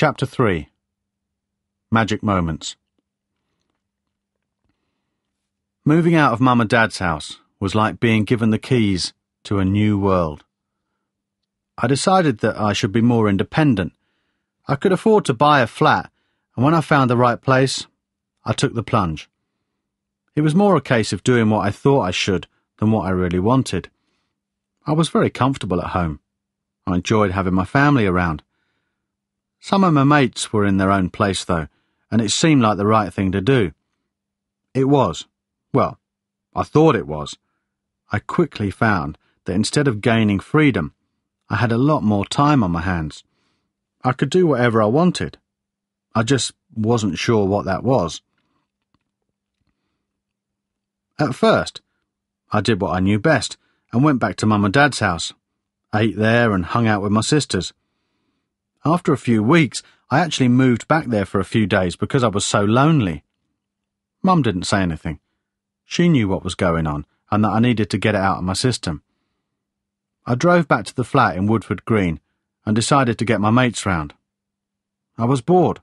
Chapter 3. Magic Moments. Moving out of Mum and Dad's house was like being given the keys to a new world. I decided that I should be more independent. I could afford to buy a flat, and when I found the right place, I took the plunge. It was more a case of doing what I thought I should than what I really wanted. I was very comfortable at home. I enjoyed having my family around. Some of my mates were in their own place, though, and it seemed like the right thing to do. It was. Well, I thought it was. I quickly found that instead of gaining freedom, I had a lot more time on my hands. I could do whatever I wanted. I just wasn't sure what that was. At first, I did what I knew best and went back to Mum and Dad's house, ate there and hung out with my sisters. After a few weeks, I actually moved back there for a few days because I was so lonely. Mum didn't say anything. She knew what was going on and that I needed to get it out of my system. I drove back to the flat in Woodford Green and decided to get my mates round. I was bored.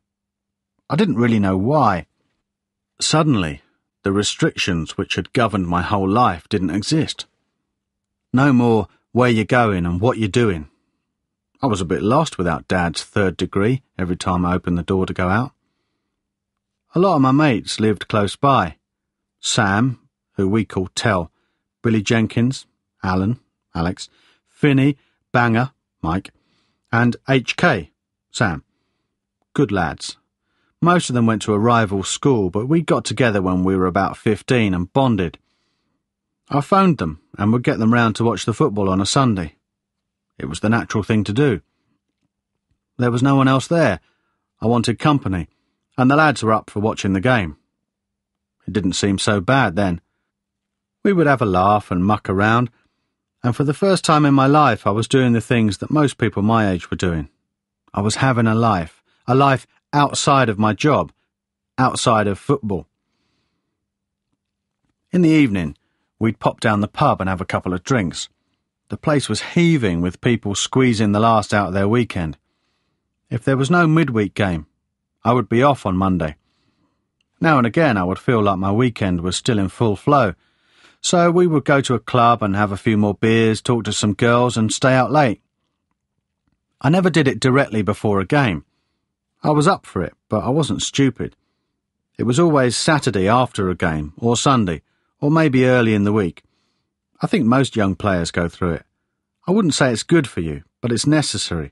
I didn't really know why. Suddenly, the restrictions which had governed my whole life didn't exist. No more where you're going and what you're doing. I was a bit lost without Dad's third degree every time I opened the door to go out. A lot of my mates lived close by. Sam, who we called Tell, Billy Jenkins, Alan, Alex, Finney, Banger, Mike, and HK, Sam. Good lads. Most of them went to a rival school, but we got together when we were about 15 and bonded. I phoned them and would get them round to watch the football on a Sunday. It was the natural thing to do. There was no one else there. I wanted company, and the lads were up for watching the game. It didn't seem so bad then. We would have a laugh and muck around, and for the first time in my life I was doing the things that most people my age were doing. I was having a life outside of my job, outside of football. In the evening, we'd pop down the pub and have a couple of drinks. The place was heaving with people squeezing the last out of their weekend. If there was no midweek game, I would be off on Monday. Now and again I would feel like my weekend was still in full flow, so we would go to a club and have a few more beers, talk to some girls and stay out late. I never did it directly before a game. I was up for it, but I wasn't stupid. It was always Saturday after a game, or Sunday, or maybe early in the week. I think most young players go through it. I wouldn't say it's good for you, but it's necessary.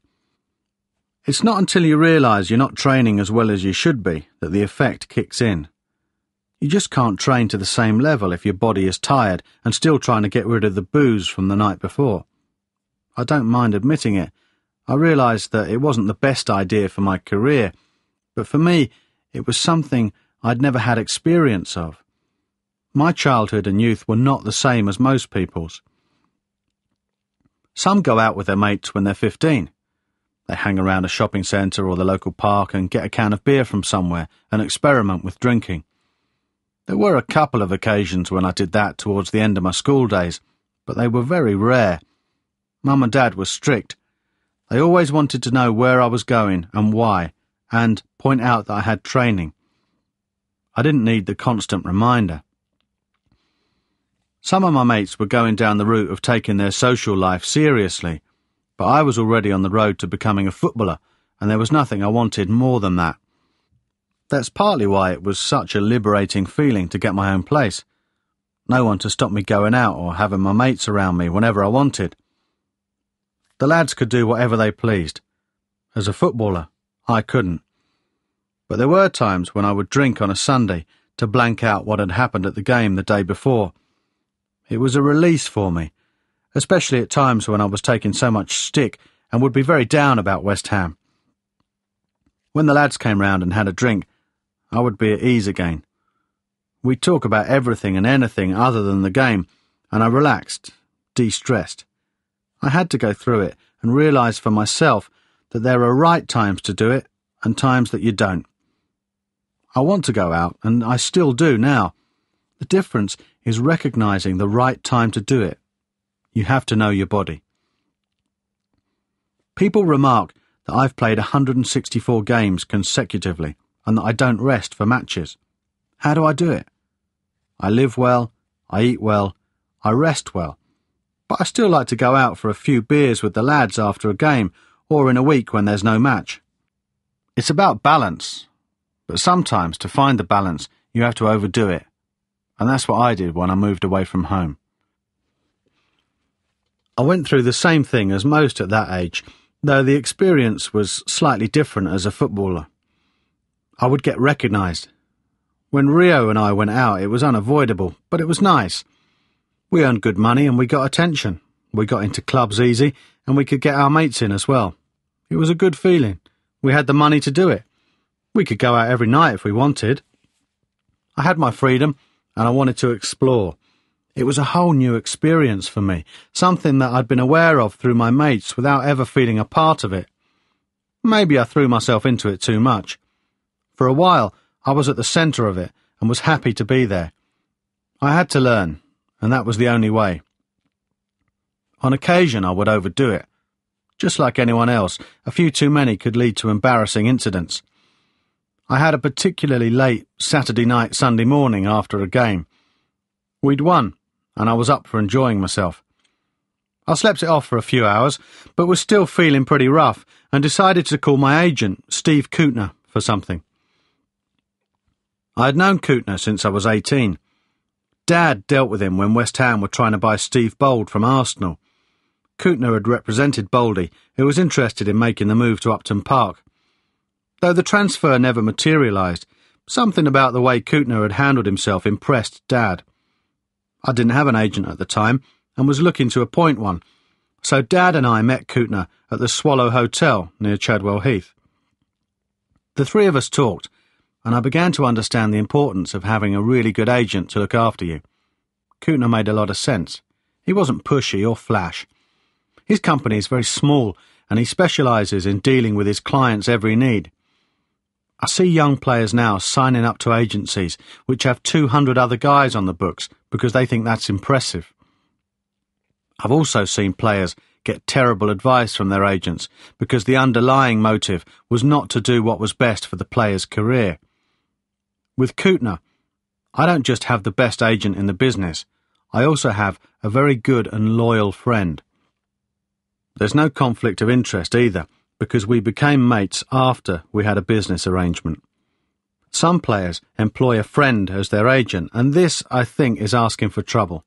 It's not until you realise you're not training as well as you should be that the effect kicks in. You just can't train to the same level if your body is tired and still trying to get rid of the booze from the night before. I don't mind admitting it. I realised that it wasn't the best idea for my career, but for me it was something I'd never had experience of. My childhood and youth were not the same as most people's. Some go out with their mates when they're 15. They hang around a shopping centre or the local park and get a can of beer from somewhere and experiment with drinking. There were a couple of occasions when I did that towards the end of my school days, but they were very rare. Mum and Dad were strict. They always wanted to know where I was going and why, and point out that I had training. I didn't need the constant reminder. Some of my mates were going down the route of taking their social life seriously, but I was already on the road to becoming a footballer, and there was nothing I wanted more than that. That's partly why it was such a liberating feeling to get my own place. No one to stop me going out or having my mates around me whenever I wanted. The lads could do whatever they pleased. As a footballer, I couldn't. But there were times when I would drink on a Sunday to blank out what had happened at the game the day before. It was a release for me, especially at times when I was taking so much stick and would be very down about West Ham. When the lads came round and had a drink, I would be at ease again. We'd talk about everything and anything other than the game, and I relaxed, de-stressed. I had to go through it and realise for myself that there are right times to do it and times that you don't. I want to go out, and I still do now. The difference is recognising the right time to do it. You have to know your body. People remark that I've played 164 games consecutively and that I don't rest for matches. How do I do it? I live well, I eat well, I rest well, but I still like to go out for a few beers with the lads after a game or in a week when there's no match. It's about balance, but sometimes to find the balance you have to overdo it, and that's what I did when I moved away from home. I went through the same thing as most at that age, though the experience was slightly different as a footballer. I would get recognised. When Rio and I went out, it was unavoidable, but it was nice. We earned good money and we got attention. We got into clubs easy and we could get our mates in as well. It was a good feeling. We had the money to do it. We could go out every night if we wanted. I had my freedom and I wanted to explore. It was a whole new experience for me, something that I'd been aware of through my mates without ever feeling a part of it. Maybe I threw myself into it too much. For a while, I was at the centre of it and was happy to be there. I had to learn, and that was the only way. On occasion, I would overdo it. Just like anyone else, a few too many could lead to embarrassing incidents. I had a particularly late Saturday night, Sunday morning after a game. We'd won, and I was up for enjoying myself. I slept it off for a few hours, but was still feeling pretty rough and decided to call my agent, Steve Kootner, for something. I had known Kootner since I was 18. Dad dealt with him when West Ham were trying to buy Steve Bold from Arsenal. Kootner had represented Boldy, who was interested in making the move to Upton Park. Though the transfer never materialised, something about the way Kootner had handled himself impressed Dad. I didn't have an agent at the time and was looking to appoint one, so Dad and I met Kootner at the Swallow Hotel near Chadwell Heath. The three of us talked, and I began to understand the importance of having a really good agent to look after you. Kootner made a lot of sense. He wasn't pushy or flash. His company is very small, and he specialises in dealing with his clients' every need. I see young players now signing up to agencies which have 200 other guys on the books because they think that's impressive. I've also seen players get terrible advice from their agents because the underlying motive was not to do what was best for the player's career. With Kootner, I don't just have the best agent in the business, I also have a very good and loyal friend. There's no conflict of interest either, because we became mates after we had a business arrangement. Some players employ a friend as their agent, and this, I think, is asking for trouble.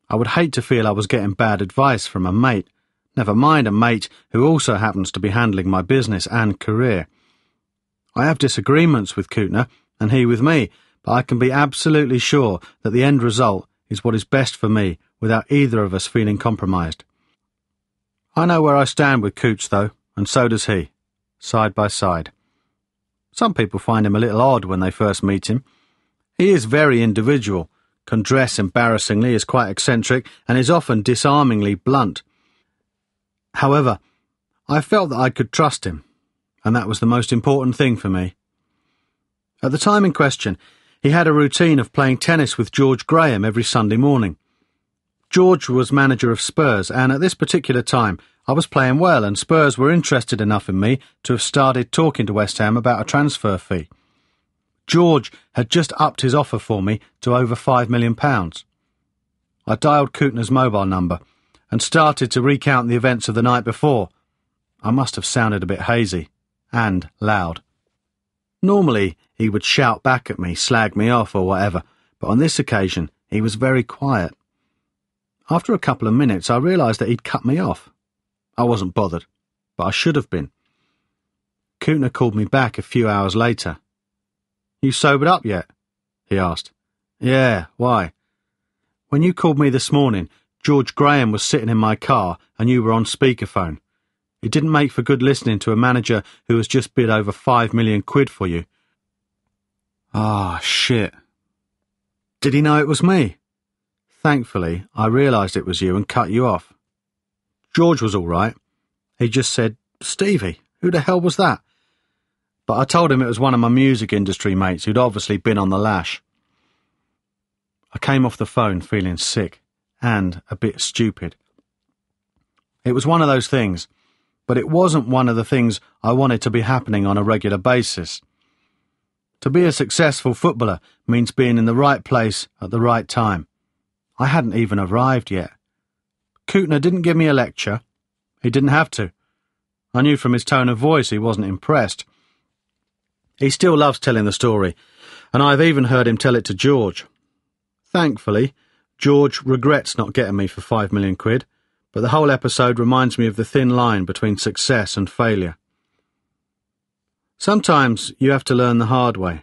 I would hate to feel I was getting bad advice from a mate, never mind a mate who also happens to be handling my business and career. I have disagreements with Kootner, and he with me, but I can be absolutely sure that the end result is what is best for me without either of us feeling compromised. I know where I stand with Coots, though, and so does he, side by side. Some people find him a little odd when they first meet him. He is very individual, can dress embarrassingly, is quite eccentric, and is often disarmingly blunt. However, I felt that I could trust him, and that was the most important thing for me. At the time in question, he had a routine of playing tennis with George Graham every Sunday morning. George was manager of Spurs, and at this particular time, I was playing well and Spurs were interested enough in me to have started talking to West Ham about a transfer fee. George had just upped his offer for me to over £5 million. I dialed Kootner's mobile number and started to recount the events of the night before. I must have sounded a bit hazy and loud. Normally, he would shout back at me, slag me off or whatever, but on this occasion, he was very quiet. After a couple of minutes, I realised that he'd cut me off. I wasn't bothered, but I should have been. Kootner called me back a few hours later. "You sobered up yet?" he asked. "Yeah, why?" "When you called me this morning, George Graham was sitting in my car and you were on speakerphone. It didn't make for good listening to a manager who has just bid over £5 million for you." Ah, shit. Did he know it was me? Thankfully, I realised it was you and cut you off. George was all right. He just said, "Stevie, who the hell was that?" But I told him it was one of my music industry mates who'd obviously been on the lash. I came off the phone feeling sick and a bit stupid. It was one of those things. but it wasn't one of the things I wanted to be happening on a regular basis. To be a successful footballer means being in the right place at the right time. I hadn't even arrived yet. Kootner didn't give me a lecture. He didn't have to. I knew from his tone of voice he wasn't impressed. He still loves telling the story, and I've even heard him tell it to George. Thankfully, George regrets not getting me for £5 million, but the whole episode reminds me of the thin line between success and failure. Sometimes you have to learn the hard way.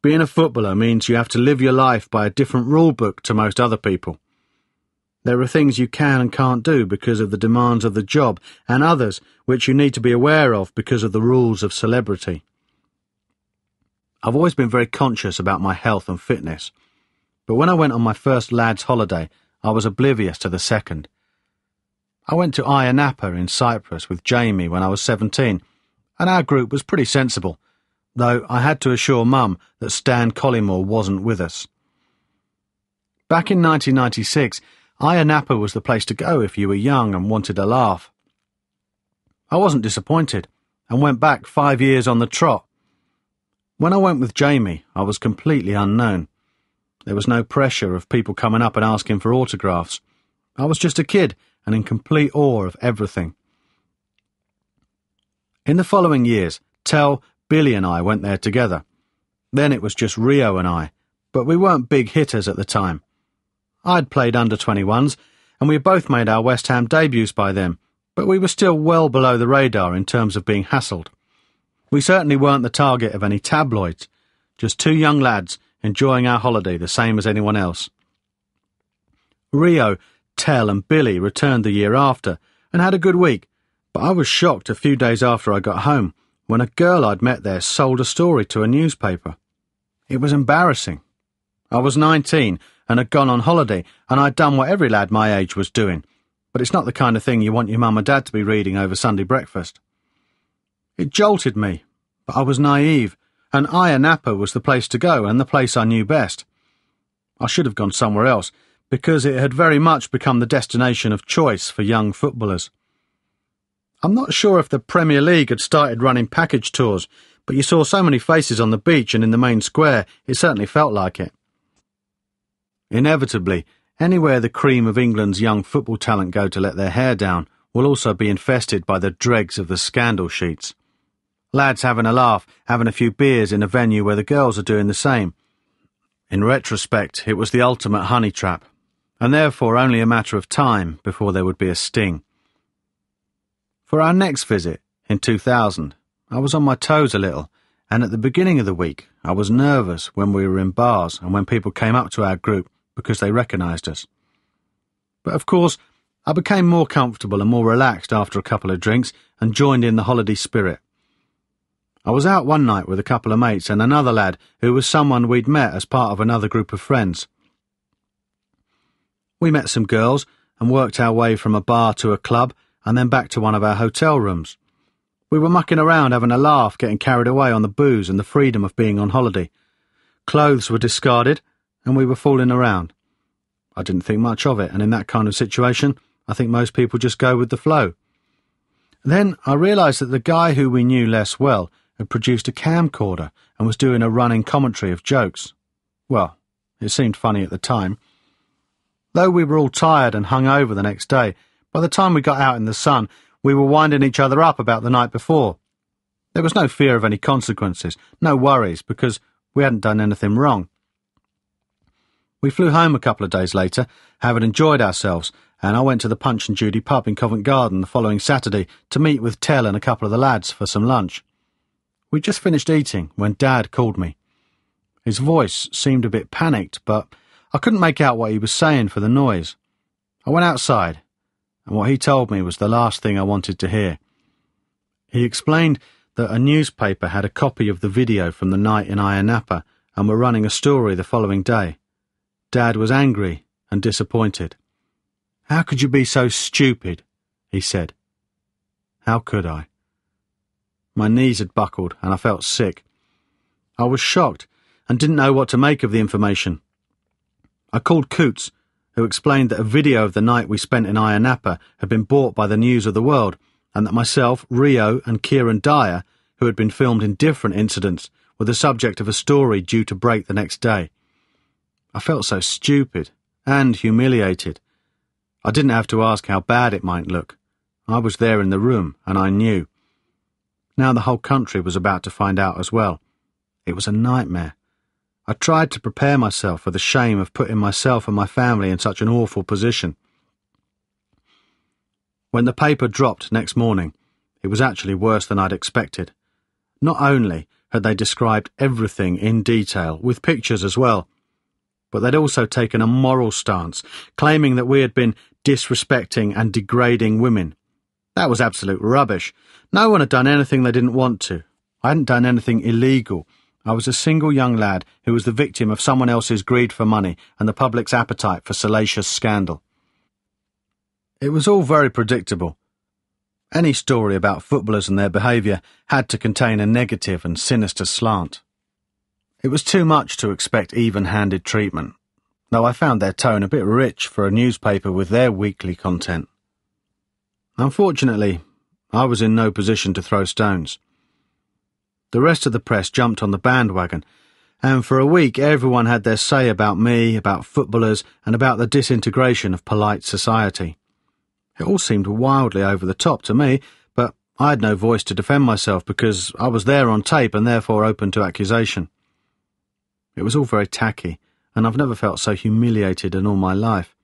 Being a footballer means you have to live your life by a different rule book to most other people. There are things you can and can't do because of the demands of the job, and others which you need to be aware of because of the rules of celebrity. I've always been very conscious about my health and fitness, but when I went on my first lads' holiday, I was oblivious to the second. I went to Ayia Napa in Cyprus with Jamie when I was 17, and our group was pretty sensible, though I had to assure Mum that Stan Collymore wasn't with us. Back in 1996, Ayia Napa was the place to go if you were young and wanted a laugh. I wasn't disappointed, and went back 5 years on the trot. When I went with Jamie, I was completely unknown. There was no pressure of people coming up and asking for autographs. I was just a kid and in complete awe of everything. In the following years, Tell, Billy and I went there together. Then it was just Rio and I, but we weren't big hitters at the time. I'd played under-21s, and we had both made our West Ham debuts by then, but we were still well below the radar in terms of being hassled. We certainly weren't the target of any tabloids, just two young lads enjoying our holiday the same as anyone else. Rio, Tell and Billy returned the year after and had a good week, but I was shocked a few days after I got home when a girl I'd met there sold a story to a newspaper. It was embarrassing. I was 19 and had gone on holiday, and I'd done what every lad my age was doing, but it's not the kind of thing you want your mum and dad to be reading over Sunday breakfast. It jolted me, but I was naive, and Ayia Napa was the place to go and the place I knew best. I should have gone somewhere else, because it had very much become the destination of choice for young footballers. I'm not sure if the Premier League had started running package tours, but you saw so many faces on the beach and in the main square, it certainly felt like it. Inevitably, anywhere the cream of England's young football talent go to let their hair down will also be infested by the dregs of the scandal sheets. Lads having a laugh, having a few beers in a venue where the girls are doing the same. In retrospect, it was the ultimate honey trap, and therefore only a matter of time before there would be a sting. For our next visit, in 2000, I was on my toes a little, and at the beginning of the week I was nervous when we were in bars and when people came up to our group because they recognised us. But of course, I became more comfortable and more relaxed after a couple of drinks and joined in the holiday spirit. I was out one night with a couple of mates and another lad who was someone we'd met as part of another group of friends. We met some girls and worked our way from a bar to a club and then back to one of our hotel rooms. We were mucking around, having a laugh, getting carried away on the booze and the freedom of being on holiday. Clothes were discarded, and we were fooling around. I didn't think much of it, and in that kind of situation, I think most people just go with the flow. Then I realised that the guy who we knew less well had produced a camcorder and was doing a running commentary of jokes. Well, it seemed funny at the time. Though we were all tired and hung over the next day, by the time we got out in the sun, we were winding each other up about the night before. There was no fear of any consequences, no worries, because we hadn't done anything wrong. We flew home a couple of days later, having enjoyed ourselves, and I went to the Punch and Judy pub in Covent Garden the following Saturday to meet with Tell and a couple of the lads for some lunch. We'd just finished eating when Dad called me. His voice seemed a bit panicked, but I couldn't make out what he was saying for the noise. I went outside, and what he told me was the last thing I wanted to hear. He explained that a newspaper had a copy of the video from the night in Ayia Napa and were running a story the following day. Dad was angry and disappointed. "How could you be so stupid?" he said. How could I? My knees had buckled and I felt sick. I was shocked and didn't know what to make of the information. I called Coots, who explained that a video of the night we spent in Ayia Napa had been bought by the News of the World and that myself, Rio and Kieran Dyer, who had been filmed in different incidents, were the subject of a story due to break the next day. I felt so stupid and humiliated. I didn't have to ask how bad it might look. I was there in the room, and I knew. Now the whole country was about to find out as well. It was a nightmare. I tried to prepare myself for the shame of putting myself and my family in such an awful position. When the paper dropped next morning, it was actually worse than I'd expected. Not only had they described everything in detail, with pictures as well, but they'd also taken a moral stance, claiming that we had been disrespecting and degrading women. That was absolute rubbish. No one had done anything they didn't want to. I hadn't done anything illegal. I was a single young lad who was the victim of someone else's greed for money and the public's appetite for salacious scandal. It was all very predictable. Any story about footballers and their behaviour had to contain a negative and sinister slant. It was too much to expect even-handed treatment, though I found their tone a bit rich for a newspaper with their weekly content. Unfortunately, I was in no position to throw stones. The rest of the press jumped on the bandwagon, and for a week everyone had their say about me, about footballers, and about the disintegration of polite society. It all seemed wildly over the top to me, but I had no voice to defend myself because I was there on tape and therefore open to accusation. It was all very tacky, and I've never felt so humiliated in all my life.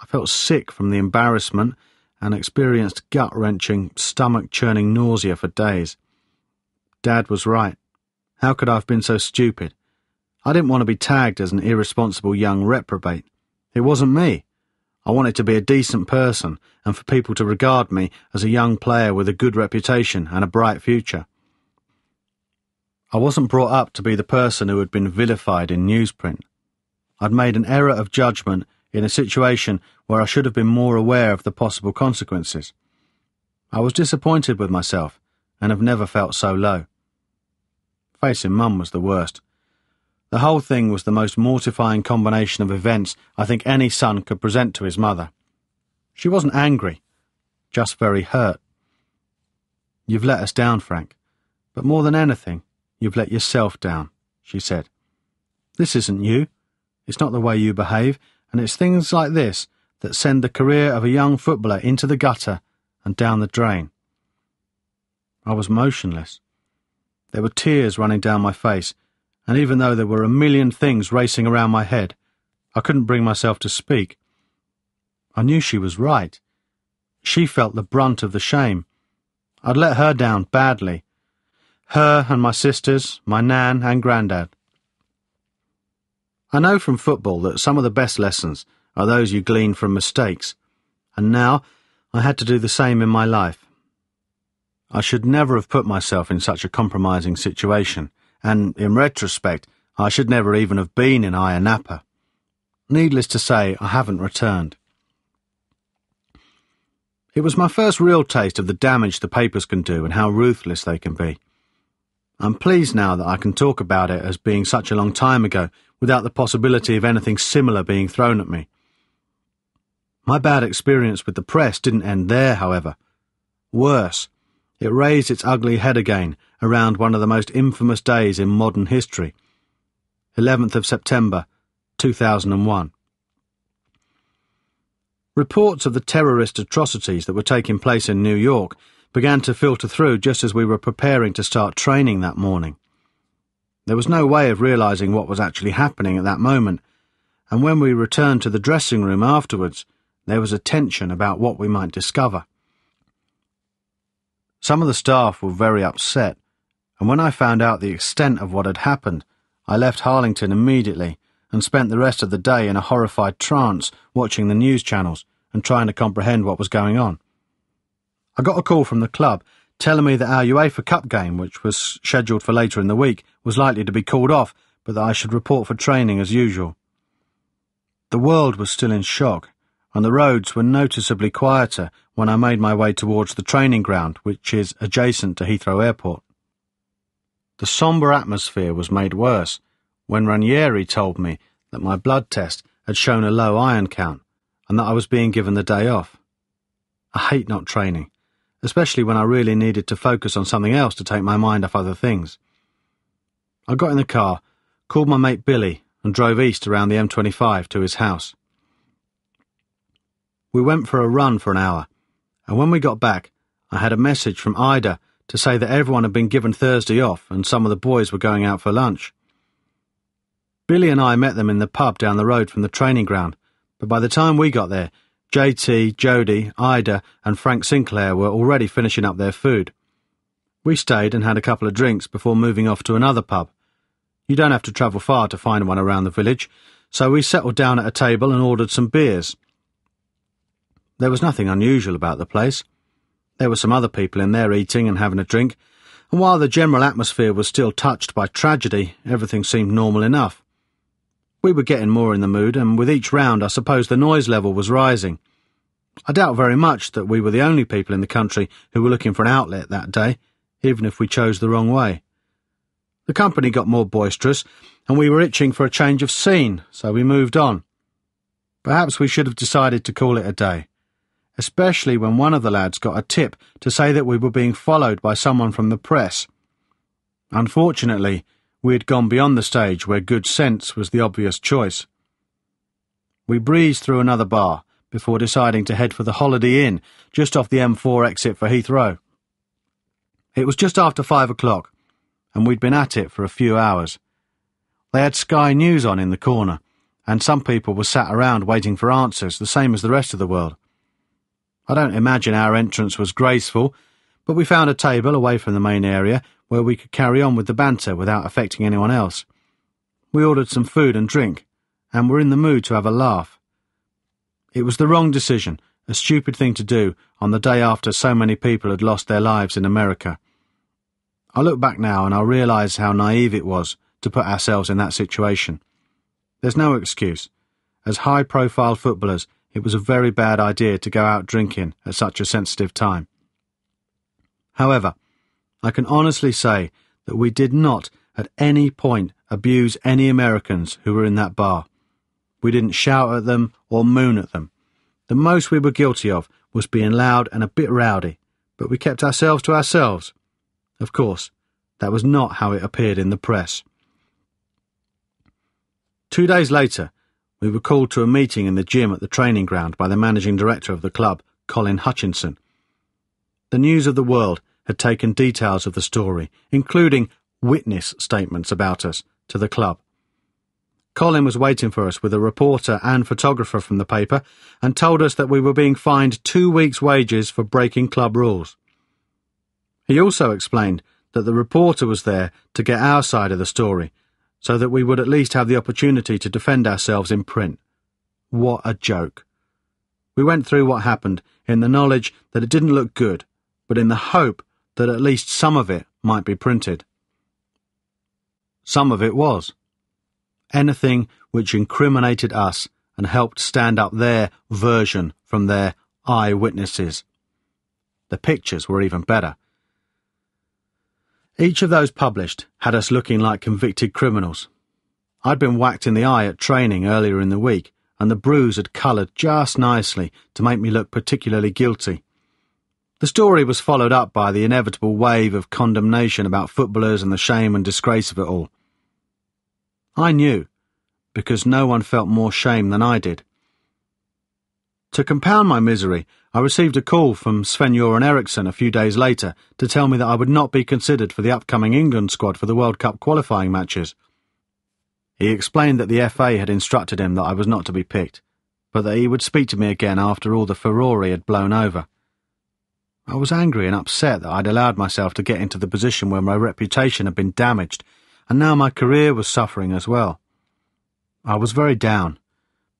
I felt sick from the embarrassment and experienced gut-wrenching, stomach-churning nausea for days. Dad was right. How could I have been so stupid? I didn't want to be tagged as an irresponsible young reprobate. It wasn't me. I wanted to be a decent person and for people to regard me as a young player with a good reputation and a bright future. I wasn't brought up to be the person who had been vilified in newsprint. I'd made an error of judgment in a situation where I should have been more aware of the possible consequences. I was disappointed with myself and have never felt so low. Facing Mum was the worst. The whole thing was the most mortifying combination of events I think any son could present to his mother. She wasn't angry, just very hurt. "You've let us down, Frank, but more than anything, you've let yourself down," she said. "This isn't you. It's not the way you behave, and it's things like this that send the career of a young footballer into the gutter and down the drain." I was motionless. There were tears running down my face, and even though there were a million things racing around my head, I couldn't bring myself to speak. I knew she was right. She felt the brunt of the shame. I'd let her down badly. Her and my sisters, my nan and granddad. I know from football that some of the best lessons are those you glean from mistakes, and now I had to do the same in my life. I should never have put myself in such a compromising situation, and, in retrospect, I should never even have been in Ayia Napa. Needless to say, I haven't returned. It was my first real taste of the damage the papers can do and how ruthless they can be. I'm pleased now that I can talk about it as being such a long time ago without the possibility of anything similar being thrown at me. My bad experience with the press didn't end there, however. Worse, it raised its ugly head again around one of the most infamous days in modern history, 11th of September, 2001. Reports of the terrorist atrocities that were taking place in New York began to filter through just as we were preparing to start training that morning. There was no way of realising what was actually happening at that moment, and when we returned to the dressing room afterwards, there was a tension about what we might discover. Some of the staff were very upset, and when I found out the extent of what had happened, I left Harlington immediately and spent the rest of the day in a horrified trance watching the news channels and trying to comprehend what was going on. I got a call from the club telling me that our UEFA Cup game, which was scheduled for later in the week, was likely to be called off, but that I should report for training as usual. The world was still in shock, and the roads were noticeably quieter when I made my way towards the training ground, which is adjacent to Heathrow Airport. The sombre atmosphere was made worse when Ranieri told me that my blood test had shown a low iron count and that I was being given the day off. I hate not training, especially when I really needed to focus on something else to take my mind off other things. I got in the car, called my mate Billy, and drove east around the M25 to his house. We went for a run for an hour, and when we got back, I had a message from Ida to say that everyone had been given Thursday off and some of the boys were going out for lunch. Billy and I met them in the pub down the road from the training ground, but by the time we got there, JT, Jody, Ida and Frank Sinclair were already finishing up their food. We stayed and had a couple of drinks before moving off to another pub. You don't have to travel far to find one around the village, so we settled down at a table and ordered some beers. There was nothing unusual about the place. There were some other people in there eating and having a drink, and while the general atmosphere was still touched by tragedy, everything seemed normal enough. We were getting more in the mood, and with each round I suppose the noise level was rising. I doubt very much that we were the only people in the country who were looking for an outlet that day, even if we chose the wrong way. The company got more boisterous, and we were itching for a change of scene, so we moved on. Perhaps we should have decided to call it a day, especially when one of the lads got a tip to say that we were being followed by someone from the press. Unfortunately, we had gone beyond the stage where good sense was the obvious choice. We breezed through another bar before deciding to head for the Holiday Inn just off the M4 exit for Heathrow. It was just after 5 o'clock, and we'd been at it for a few hours. They had Sky News on in the corner, and some people were sat around waiting for answers, the same as the rest of the world. I don't imagine our entrance was graceful, but we found a table away from the main area where we could carry on with the banter without affecting anyone else. We ordered some food and drink, and were in the mood to have a laugh. It was the wrong decision, a stupid thing to do on the day after so many people had lost their lives in America. I look back now and I realise how naive it was to put ourselves in that situation. There's no excuse. As high-profile footballers, it was a very bad idea to go out drinking at such a sensitive time. However, I can honestly say that we did not at any point abuse any Americans who were in that bar. We didn't shout at them or moon at them. The most we were guilty of was being loud and a bit rowdy, but we kept ourselves to ourselves. Of course, that was not how it appeared in the press. 2 days later, we were called to a meeting in the gym at the training ground by the managing director of the club, Colin Hutchinson. The news of the world had taken details of the story, including witness statements about us, to the club. Colin was waiting for us with a reporter and photographer from the paper and told us that we were being fined 2 weeks' wages for breaking club rules. He also explained that the reporter was there to get our side of the story, so that we would at least have the opportunity to defend ourselves in print. What a joke. We went through what happened in the knowledge that it didn't look good, but in the hope that at least some of it might be printed. Some of it was. Anything which incriminated us and helped stand up their version from their eyewitnesses. The pictures were even better. Each of those published had us looking like convicted criminals. I'd been whacked in the eye at training earlier in the week, and the bruise had coloured just nicely to make me look particularly guilty. The story was followed up by the inevitable wave of condemnation about footballers and the shame and disgrace of it all. I knew, because no one felt more shame than I did. To compound my misery, I received a call from Sven-Göran Eriksson a few days later to tell me that I would not be considered for the upcoming England squad for the World Cup qualifying matches. He explained that the FA had instructed him that I was not to be picked, but that he would speak to me again after all the furore had blown over. I was angry and upset that I'd allowed myself to get into the position where my reputation had been damaged, and now my career was suffering as well. I was very down,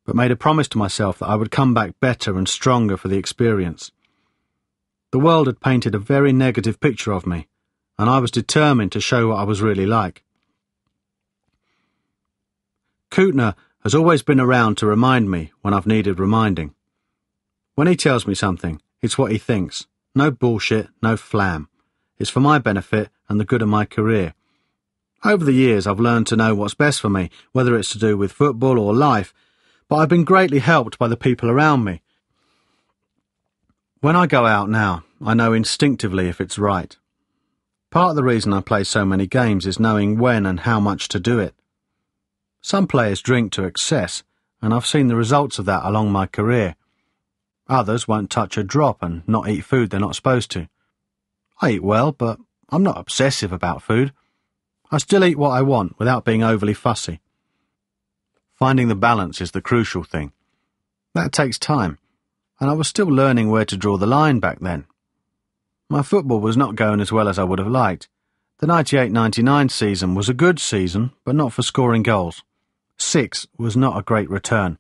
but made a promise to myself that I would come back better and stronger for the experience. The world had painted a very negative picture of me, and I was determined to show what I was really like. Kootner has always been around to remind me when I've needed reminding. When he tells me something, it's what he thinks. No bullshit, no flam. It's for my benefit and the good of my career. Over the years, I've learned to know what's best for me, whether it's to do with football or life, but I've been greatly helped by the people around me. When I go out now, I know instinctively if it's right. Part of the reason I play so many games is knowing when and how much to do it. Some players drink to excess, and I've seen the results of that along my career. Others won't touch a drop and not eat food they're not supposed to. I eat well, but I'm not obsessive about food. I still eat what I want without being overly fussy. Finding the balance is the crucial thing. That takes time, and I was still learning where to draw the line back then. My football was not going as well as I would have liked. The 98-99 season was a good season, but not for scoring goals. 6 was not a great return.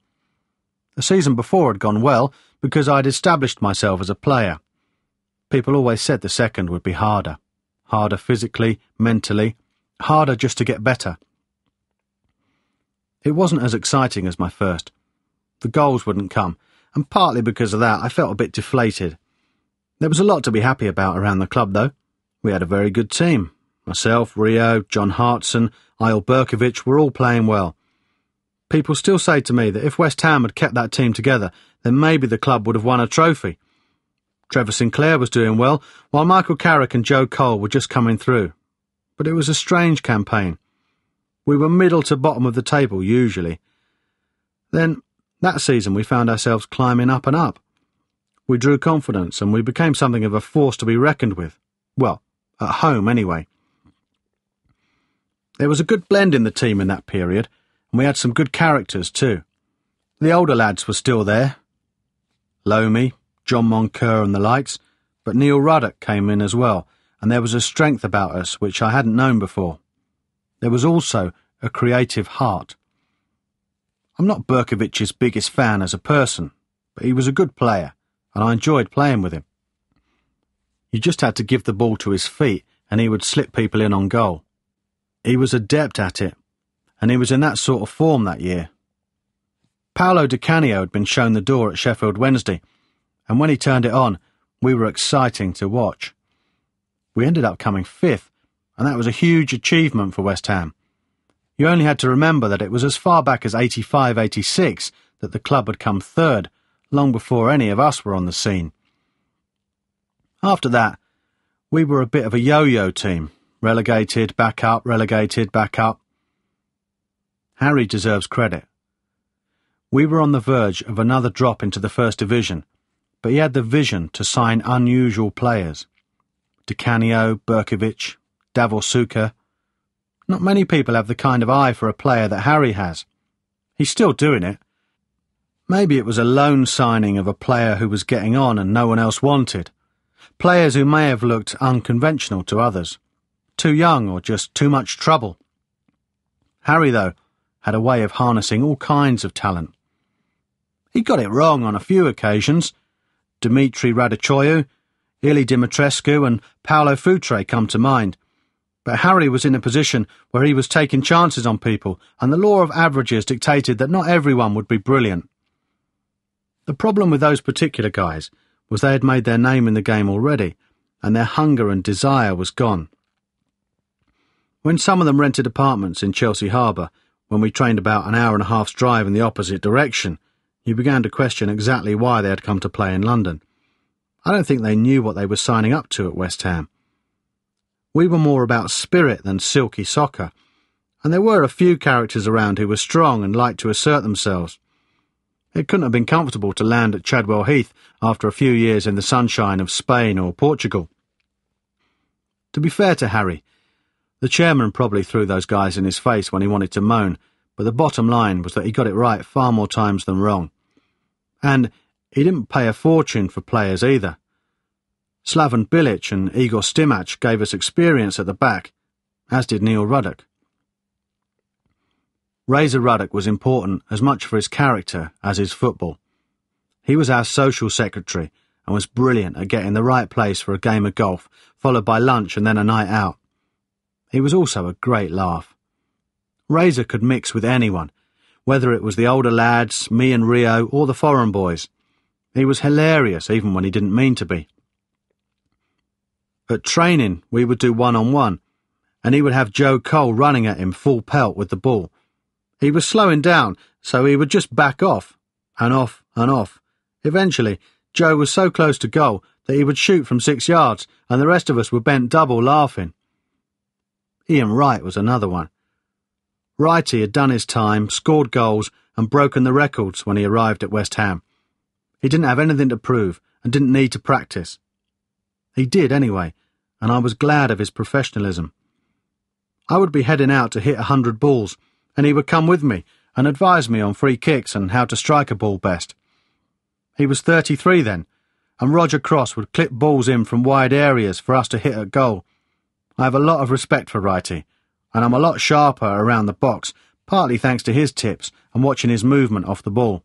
The season before had gone well because I'd established myself as a player. People always said the second would be harder. Harder physically, mentally, harder just to get better. It wasn't as exciting as my first. The goals wouldn't come, and partly because of that I felt a bit deflated. There was a lot to be happy about around the club, though. We had a very good team. Myself, Rio, John Hartson, Eyal Berkovic were all playing well. People still say to me that if West Ham had kept that team together, then maybe the club would have won a trophy. Trevor Sinclair was doing well, while Michael Carrick and Joe Cole were just coming through. But it was a strange campaign. We were middle to bottom of the table, usually. Then, that season, we found ourselves climbing up and up. We drew confidence, and we became something of a force to be reckoned with. Well, at home, anyway. There was a good blend in the team in that period, and we had some good characters, too. The older lads were still there. Lomi, John Moncur and the likes, but Neil Ruddock came in as well, and there was a strength about us which I hadn't known before. There was also a creative heart. I'm not Berkovic's biggest fan as a person, but he was a good player, and I enjoyed playing with him. You just had to give the ball to his feet, and he would slip people in on goal. He was adept at it, and he was in that sort of form that year. Paolo Di Canio had been shown the door at Sheffield Wednesday, and when he turned it on, we were exciting to watch. We ended up coming 5th, and that was a huge achievement for West Ham. You only had to remember that it was as far back as 85-86 that the club had come 3rd, long before any of us were on the scene. After that, we were a bit of a yo-yo team, relegated, back up, relegated, back up. Harry deserves credit. We were on the verge of another drop into the First Division, but he had the vision to sign unusual players. Di Canio, Berkovic, Davor Suker. Not many people have the kind of eye for a player that Harry has. He's still doing it. Maybe it was a loan signing of a player who was getting on and no one else wanted. Players who may have looked unconventional to others. Too young or just too much trouble. Harry, though, had a way of harnessing all kinds of talent. He got it wrong on a few occasions. Dimitri Radachoiu, Ili Dimitrescu and Paolo Futre come to mind. But Harry was in a position where he was taking chances on people, and the law of averages dictated that not everyone would be brilliant. The problem with those particular guys was they had made their name in the game already, and their hunger and desire was gone. When some of them rented apartments in Chelsea Harbour, when we trained about an hour and a half's drive in the opposite direction, you began to question exactly why they had come to play in London. I don't think they knew what they were signing up to at West Ham. We were more about spirit than silky soccer, and there were a few characters around who were strong and liked to assert themselves. It couldn't have been comfortable to land at Chadwell Heath after a few years in the sunshine of Spain or Portugal. To be fair to Harry, the chairman probably threw those guys in his face when he wanted to moan, but the bottom line was that he got it right far more times than wrong. And he didn't pay a fortune for players either. Slaven Bilic and Igor Stimac gave us experience at the back, as did Neil Ruddock. Razor Ruddock was important as much for his character as his football. He was our social secretary and was brilliant at getting the right place for a game of golf, followed by lunch and then a night out. He was also a great laugh. Razor could mix with anyone, whether it was the older lads, me and Rio, or the foreign boys. He was hilarious even when he didn't mean to be. At training, we would do one-on-one, and he would have Joe Cole running at him full pelt with the ball. He was slowing down, so he would just back off, and off, and off. Eventually, Joe was so close to goal that he would shoot from 6 yards, and the rest of us were bent double laughing. Ian Wright was another one. Wrighty had done his time, scored goals, and broken the records when he arrived at West Ham. He didn't have anything to prove and didn't need to practice. He did anyway, and I was glad of his professionalism. I would be heading out to hit 100 balls, and he would come with me and advise me on free kicks and how to strike a ball best. He was 33 then, and Roger Cross would clip balls in from wide areas for us to hit at goal. I have a lot of respect for Wrighty, and I'm a lot sharper around the box, partly thanks to his tips and watching his movement off the ball.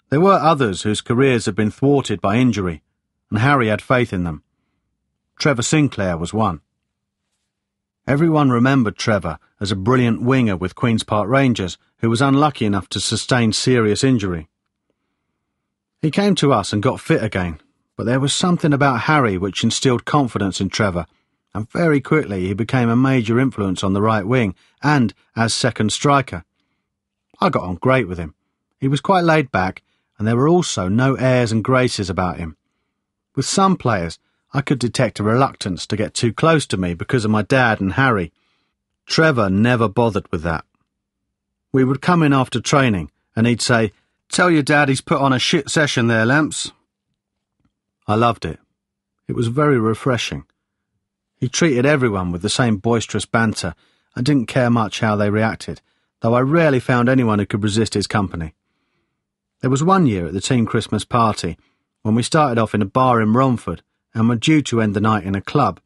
There were others whose careers had been thwarted by injury, and Harry had faith in them. Trevor Sinclair was one. Everyone remembered Trevor as a brilliant winger with Queen's Park Rangers who was unlucky enough to sustain serious injury. He came to us and got fit again, but there was something about Harry which instilled confidence in Trevor, and very quickly he became a major influence on the right wing and as second striker. I got on great with him. He was quite laid back, and there were also no airs and graces about him. With some players, I could detect a reluctance to get too close to me because of my dad and Harry. Trevor never bothered with that. We would come in after training, and he'd say, "Tell your dad he's put on a shit session there, Lamps." I loved it. It was very refreshing. He treated everyone with the same boisterous banter and didn't care much how they reacted, though I rarely found anyone who could resist his company. There was one year at the team Christmas party when we started off in a bar in Romford and were due to end the night in a club.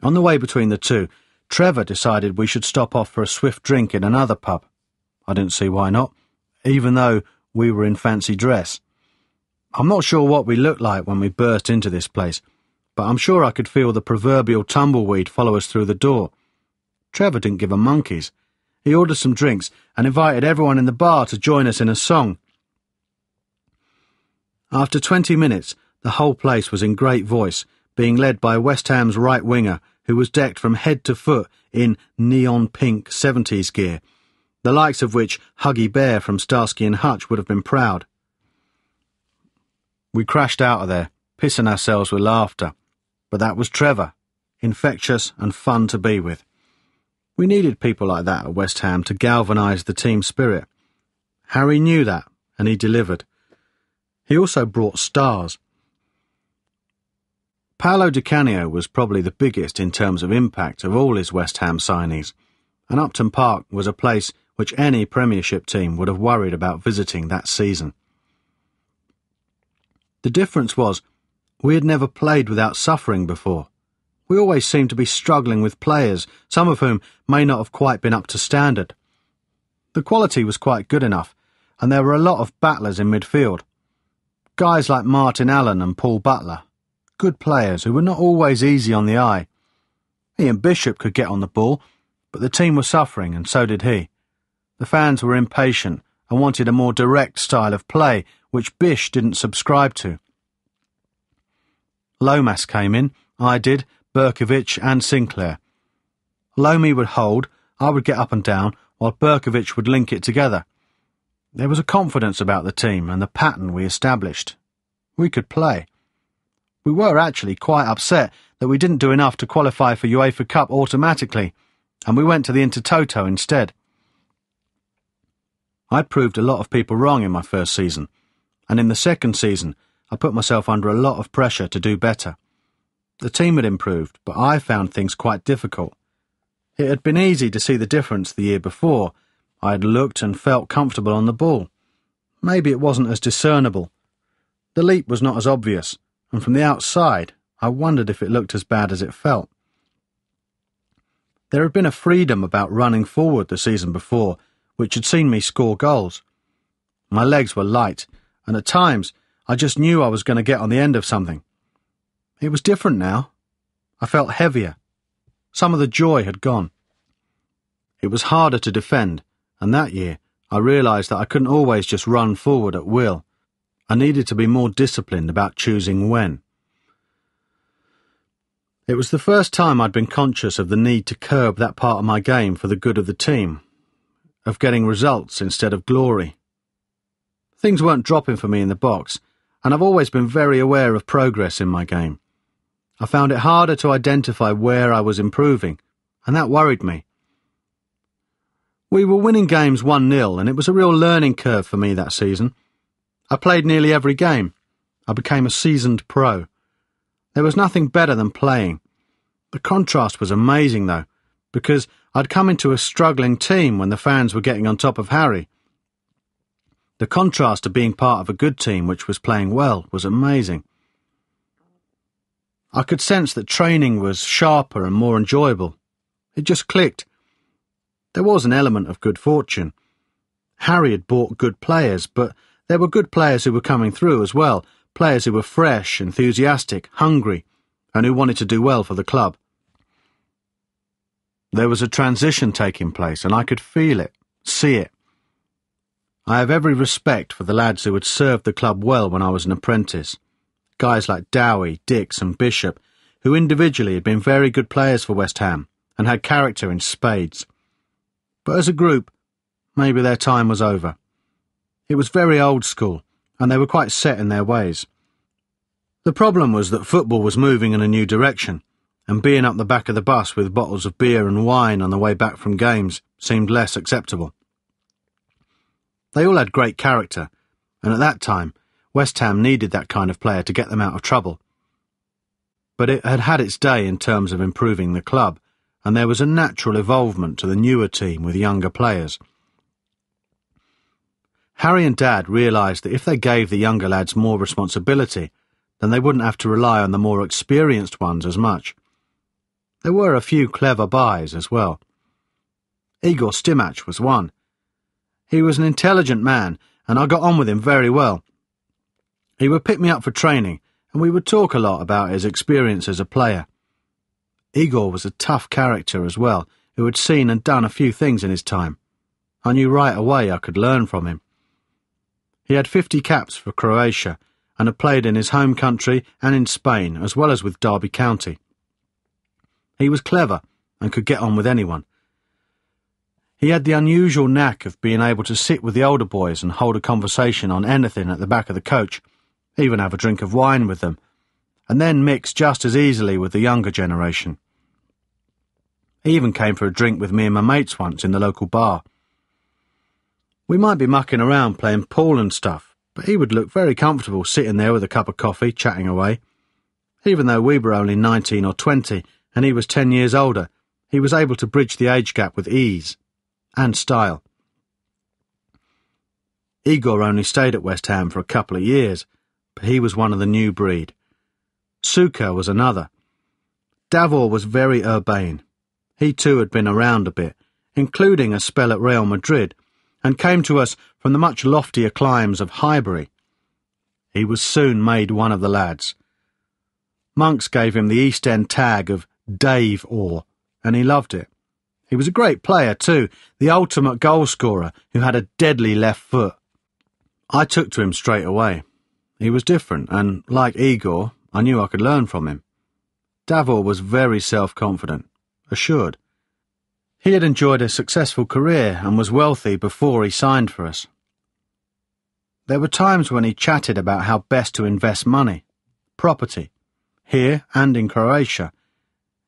On the way between the two, Trevor decided we should stop off for a swift drink in another pub. I didn't see why not, even though we were in fancy dress. I'm not sure what we looked like when we burst into this place, but I'm sure I could feel the proverbial tumbleweed follow us through the door. Trevor didn't give a monkey's. He ordered some drinks and invited everyone in the bar to join us in a song. After 20 minutes, the whole place was in great voice, being led by West Ham's right winger, who was decked from head to foot in neon pink 70s gear, the likes of which Huggy Bear from Starsky and Hutch would have been proud. We crashed out of there, pissing ourselves with laughter. But that was Trevor, infectious and fun to be with. We needed people like that at West Ham to galvanise the team spirit. Harry knew that, and he delivered. He also brought stars. Paolo Di Canio was probably the biggest in terms of impact of all his West Ham signees, and Upton Park was a place which any Premiership team would have worried about visiting that season. The difference was, we had never played without suffering before. We always seemed to be struggling with players, some of whom may not have quite been up to standard. The quality was quite good enough, and there were a lot of battlers in midfield. Guys like Martin Allen and Paul Butler. Good players who were not always easy on the eye. Ian Bishop could get on the ball, but the team was suffering, and so did he. The fans were impatient and wanted a more direct style of play, which Bish didn't subscribe to. Lomas came in, I did, Berkovic and Sinclair. Lomi would hold, I would get up and down, while Berkovic would link it together. There was a confidence about the team and the pattern we established. We could play. We were actually quite upset that we didn't do enough to qualify for UEFA Cup automatically, and we went to the Intertoto instead. I'd proved a lot of people wrong in my first season, and in the second season I put myself under a lot of pressure to do better. The team had improved, but I found things quite difficult. It had been easy to see the difference the year before. I had looked and felt comfortable on the ball. Maybe it wasn't as discernible. The leap was not as obvious, and from the outside I wondered if it looked as bad as it felt. There had been a freedom about running forward the season before, which had seen me score goals. My legs were light, and at times I just knew I was going to get on the end of something. It was different now. I felt heavier. Some of the joy had gone. It was harder to defend, and that year I realised that I couldn't always just run forward at will. I needed to be more disciplined about choosing when. It was the first time I'd been conscious of the need to curb that part of my game for the good of the team, of getting results instead of glory. Things weren't dropping for me in the box, and I've always been very aware of progress in my game. I found it harder to identify where I was improving, and that worried me. We were winning games 1-0, and it was a real learning curve for me that season. I played nearly every game. I became a seasoned pro. There was nothing better than playing. The contrast was amazing, though, because I'd come into a struggling team when the fans were getting on top of Harry. The contrast to being part of a good team which was playing well was amazing. I could sense that training was sharper and more enjoyable. It just clicked. There was an element of good fortune. Harry had bought good players, but there were good players who were coming through as well, players who were fresh, enthusiastic, hungry, and who wanted to do well for the club. There was a transition taking place, and I could feel it, see it. I have every respect for the lads who had served the club well when I was an apprentice. Guys like Dowie, Dix and Bishop, who individually had been very good players for West Ham and had character in spades. But as a group, maybe their time was over. It was very old school, and they were quite set in their ways. The problem was that football was moving in a new direction, and being up the back of the bus with bottles of beer and wine on the way back from games seemed less acceptable. They all had great character, and at that time, West Ham needed that kind of player to get them out of trouble. But it had had its day in terms of improving the club, and there was a natural evolvement to the newer team with younger players. Harry and Dad realised that if they gave the younger lads more responsibility, then they wouldn't have to rely on the more experienced ones as much. There were a few clever buys as well. Igor Stimac was one. He was an intelligent man, and I got on with him very well. He would pick me up for training, and we would talk a lot about his experience as a player. Igor was a tough character as well, who had seen and done a few things in his time. I knew right away I could learn from him. He had 50 caps for Croatia, and had played in his home country and in Spain, as well as with Derby County. He was clever and could get on with anyone. He had the unusual knack of being able to sit with the older boys and hold a conversation on anything at the back of the coach, even have a drink of wine with them, and then mix just as easily with the younger generation. He even came for a drink with me and my mates once in the local bar. We might be mucking around playing pool and stuff, but he would look very comfortable sitting there with a cup of coffee, chatting away. Even though we were only 19 or 20 and he was 10 years older, he was able to bridge the age gap with ease and style. Igor only stayed at West Ham for a couple of years, but he was one of the new breed. Suka was another. Davor was very urbane. He too had been around a bit, including a spell at Real Madrid, and came to us from the much loftier climes of Highbury. He was soon made one of the lads. Monks gave him the East End tag of Dave Orr, and he loved it. He was a great player too, the ultimate goal scorer who had a deadly left foot. I took to him straight away. He was different, and, like Igor, I knew I could learn from him. Davor was very self-confident, assured. He had enjoyed a successful career and was wealthy before he signed for us. There were times when he chatted about how best to invest money, property, here and in Croatia.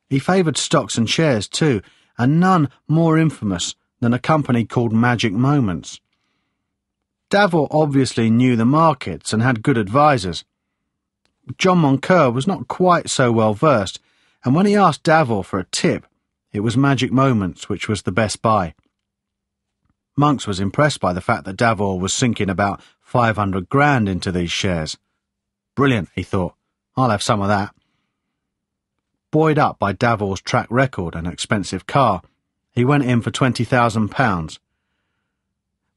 He favoured stocks and shares too, and none more infamous than a company called Magic Moments. Davor obviously knew the markets and had good advisers. John Moncur was not quite so well versed, and when he asked Davor for a tip, it was Magic Moments which was the best buy. Monks was impressed by the fact that Davor was sinking about 500 grand into these shares. Brilliant, he thought. I'll have some of that. Buoyed up by Davor's track record and expensive car, he went in for £20,000.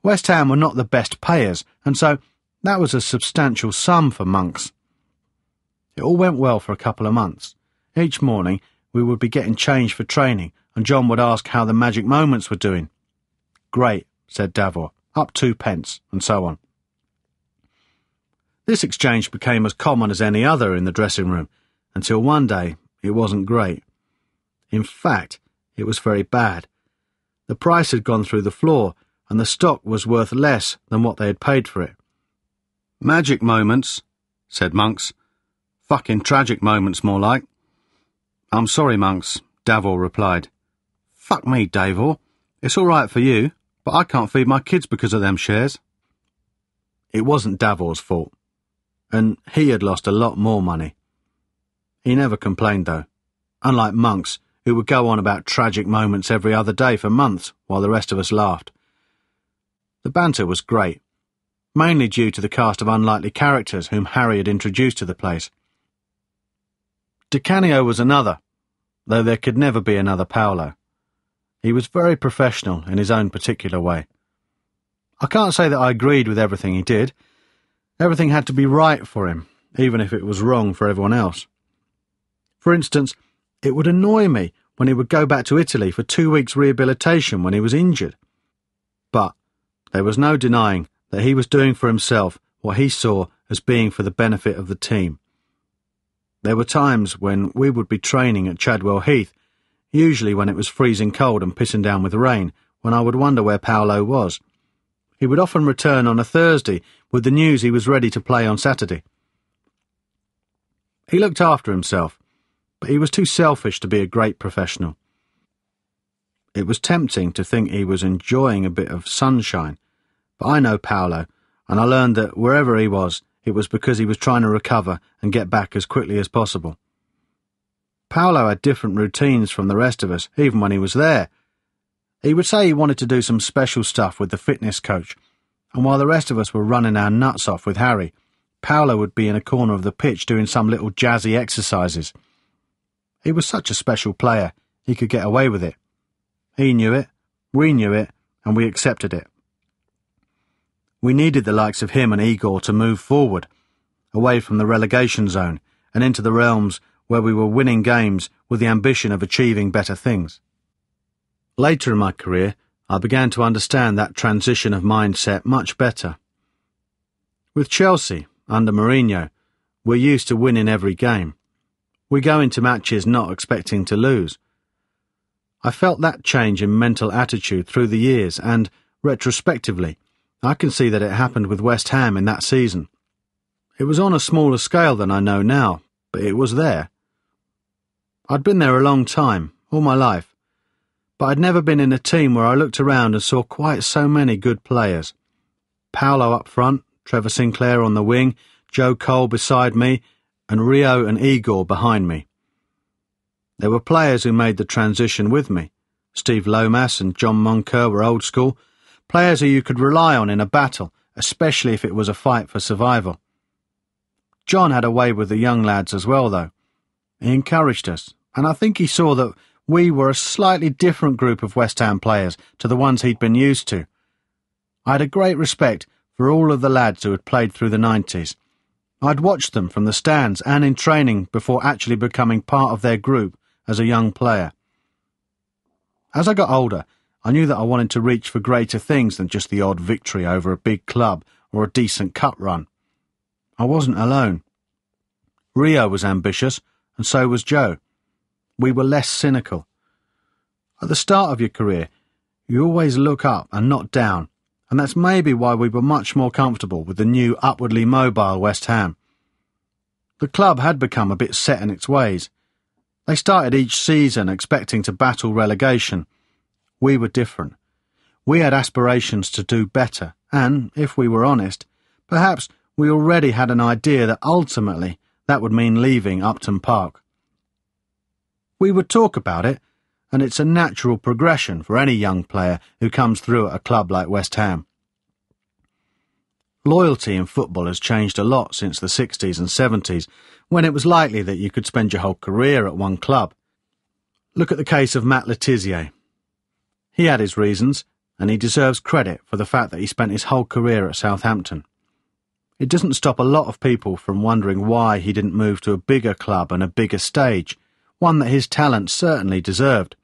West Ham were not the best payers, and so that was a substantial sum for Monks. It all went well for a couple of months. Each morning we would be getting changed for training, and John would ask how the Magic Moments were doing. Great, said Davor, up 2 pence, and so on. This exchange became as common as any other in the dressing room, until one day it wasn't great. In fact, it was very bad. The price had gone through the floor, and the stock was worth less than what they had paid for it. Magic Moments, said Monks. "Fucking tragic moments, more like." "I'm sorry, Monks," Davor replied. "Fuck me, Davor. It's all right for you, but I can't feed my kids because of them shares." It wasn't Davor's fault, and he had lost a lot more money. He never complained, though, unlike Monks, who would go on about tragic moments every other day for months while the rest of us laughed. The banter was great, mainly due to the cast of unlikely characters whom Harry had introduced to the place. Di Canio was another, though there could never be another Paolo. He was very professional in his own particular way. I can't say that I agreed with everything he did. Everything had to be right for him, even if it was wrong for everyone else. For instance, it would annoy me when he would go back to Italy for 2 weeks' rehabilitation when he was injured. But there was no denying that he was doing for himself what he saw as being for the benefit of the team. There were times when we would be training at Chadwell Heath, usually when it was freezing cold and pissing down with rain, when I would wonder where Paolo was. He would often return on a Thursday with the news he was ready to play on Saturday. He looked after himself, but he was too selfish to be a great professional. It was tempting to think he was enjoying a bit of sunshine, but I know Paolo, and I learned that wherever he was, it was because he was trying to recover and get back as quickly as possible. Paolo had different routines from the rest of us, even when he was there. He would say he wanted to do some special stuff with the fitness coach, and while the rest of us were running our nuts off with Harry, Paolo would be in a corner of the pitch doing some little jazzy exercises. He was such a special player, he could get away with it. He knew it, we knew it, and we accepted it. We needed the likes of him and Igor to move forward, away from the relegation zone and into the realms where we were winning games with the ambition of achieving better things. Later in my career, I began to understand that transition of mindset much better. With Chelsea, under Mourinho, we're used to winning every game. We go into matches not expecting to lose. I felt that change in mental attitude through the years, and, retrospectively, I can see that it happened with West Ham in that season. It was on a smaller scale than I know now, but it was there. I'd been there a long time, all my life, but I'd never been in a team where I looked around and saw quite so many good players. Paolo up front, Trevor Sinclair on the wing, Joe Cole beside me, and Rio and Igor behind me. There were players who made the transition with me. Steve Lomas and John Moncur were old school, players who you could rely on in a battle, especially if it was a fight for survival. John had a way with the young lads as well, though. He encouraged us, and I think he saw that we were a slightly different group of West Ham players to the ones he'd been used to. I had a great respect for all of the lads who had played through the 90s. I'd watched them from the stands and in training before actually becoming part of their group as a young player. As I got older, I knew that I wanted to reach for greater things than just the odd victory over a big club or a decent cup run. I wasn't alone. Rio was ambitious, and so was Joe. We were less cynical. At the start of your career, you always look up and not down, and that's maybe why we were much more comfortable with the new upwardly mobile West Ham. The club had become a bit set in its ways. They started each season expecting to battle relegation. We were different. We had aspirations to do better, and, if we were honest, perhaps we already had an idea that ultimately that would mean leaving Upton Park. We would talk about it, and it's a natural progression for any young player who comes through at a club like West Ham. Loyalty in football has changed a lot since the 60s and 70s, when it was likely that you could spend your whole career at one club. Look at the case of Matt Letizia. He had his reasons, and he deserves credit for the fact that he spent his whole career at Southampton. It doesn't stop a lot of people from wondering why he didn't move to a bigger club and a bigger stage, one that his talent certainly deserved.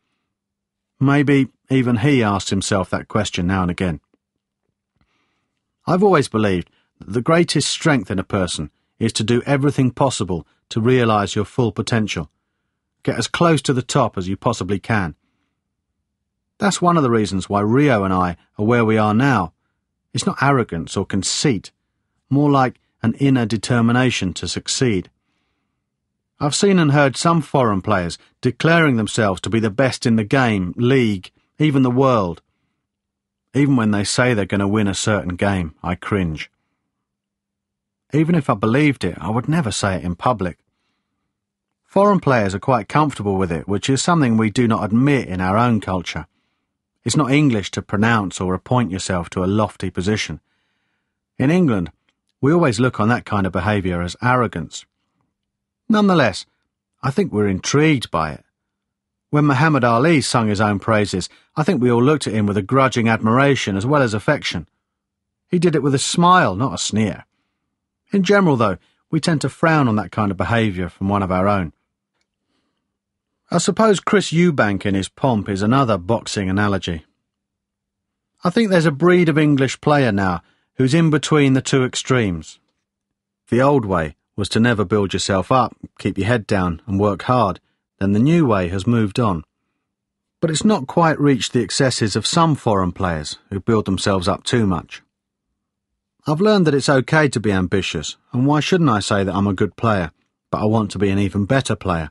Maybe even he asked himself that question now and again. I've always believed that the greatest strength in a person is to do everything possible to realise your full potential. Get as close to the top as you possibly can. That's one of the reasons why Rio and I are where we are now. It's not arrogance or conceit, more like an inner determination to succeed. I've seen and heard some foreign players declaring themselves to be the best in the game, league, even the world. Even when they say they're going to win a certain game, I cringe. Even if I believed it, I would never say it in public. Foreign players are quite comfortable with it, which is something we do not admit in our own culture. It's not English to pronounce or appoint yourself to a lofty position. In England, we always look on that kind of behaviour as arrogance. Nonetheless, I think we're intrigued by it. When Muhammad Ali sung his own praises, I think we all looked at him with a grudging admiration as well as affection. He did it with a smile, not a sneer. In general, though, we tend to frown on that kind of behaviour from one of our own. I suppose Chris Eubank in his pomp is another boxing analogy. I think there's a breed of English player now who's in between the two extremes. The old way was to never build yourself up, keep your head down and work hard, then the new way has moved on. But it's not quite reached the excesses of some foreign players who build themselves up too much. I've learned that it's okay to be ambitious, and why shouldn't I say that I'm a good player, but I want to be an even better player?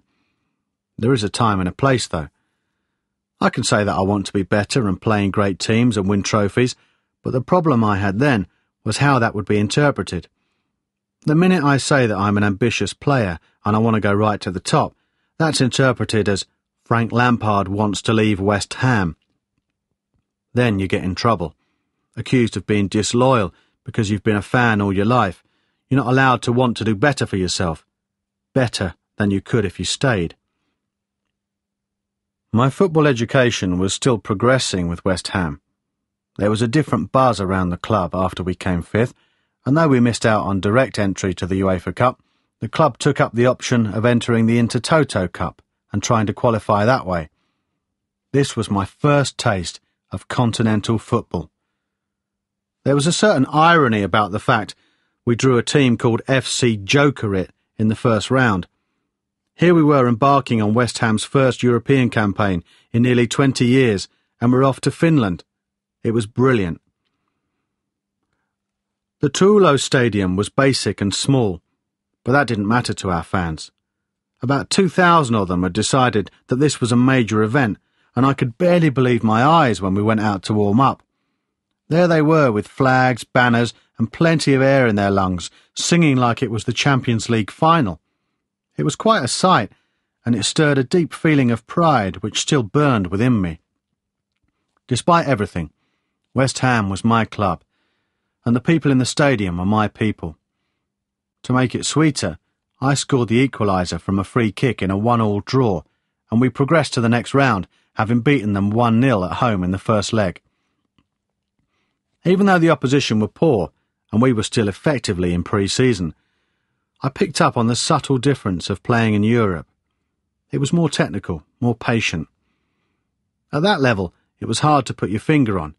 There is a time and a place, though. I can say that I want to be better and play in great teams and win trophies, but the problem I had then was how that would be interpreted. The minute I say that I'm an ambitious player and I want to go right to the top, that's interpreted as Frank Lampard wants to leave West Ham. Then you get in trouble, accused of being disloyal because you've been a fan all your life. You're not allowed to want to do better for yourself, better than you could if you stayed. My football education was still progressing with West Ham. There was a different buzz around the club after we came fifth, and though we missed out on direct entry to the UEFA Cup, the club took up the option of entering the Intertoto Cup and trying to qualify that way. This was my first taste of continental football. There was a certain irony about the fact we drew a team called FC Jokerit in the first round. Here we were embarking on West Ham's first European campaign in nearly 20 years, and we're off to Finland. It was brilliant. The Tuulo Stadium was basic and small, but that didn't matter to our fans. About 2,000 of them had decided that this was a major event, and I could barely believe my eyes when we went out to warm up. There they were with flags, banners, and plenty of air in their lungs, singing like it was the Champions League final. It was quite a sight, and it stirred a deep feeling of pride which still burned within me. Despite everything, West Ham was my club, and the people in the stadium were my people. To make it sweeter, I scored the equaliser from a free kick in a 1-1 draw, and we progressed to the next round, having beaten them 1-0 at home in the first leg. Even though the opposition were poor, and we were still effectively in pre-season, I picked up on the subtle difference of playing in Europe. It was more technical, more patient. At that level, it was hard to put your finger on,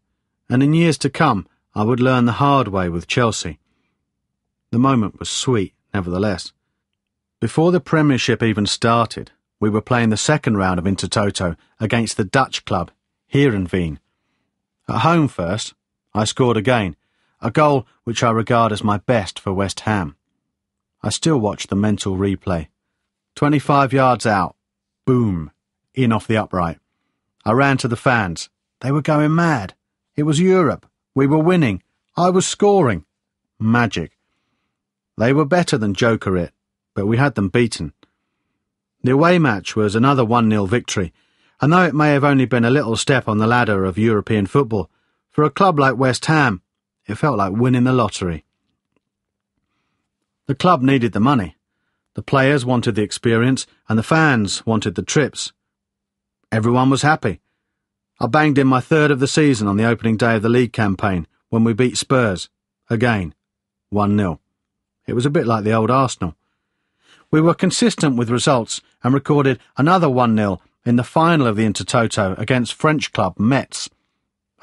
and in years to come, I would learn the hard way with Chelsea. The moment was sweet, nevertheless. Before the Premiership even started, we were playing the second round of Intertoto against the Dutch club, Heerenveen. At home first, I scored again, a goal which I regard as my best for West Ham. I still watch the mental replay. 25 yards out, boom, in off the upright. I ran to the fans. They were going mad. It was Europe. We were winning. I was scoring. Magic. They were better than Jokerit, but we had them beaten. The away match was another 1-0 victory, and though it may have only been a little step on the ladder of European football, for a club like West Ham, it felt like winning the lottery. The club needed the money. The players wanted the experience, and the fans wanted the trips. Everyone was happy. I banged in my third of the season on the opening day of the league campaign when we beat Spurs. Again, 1-0. It was a bit like the old Arsenal. We were consistent with results and recorded another 1-0 in the final of the Intertoto against French club Metz.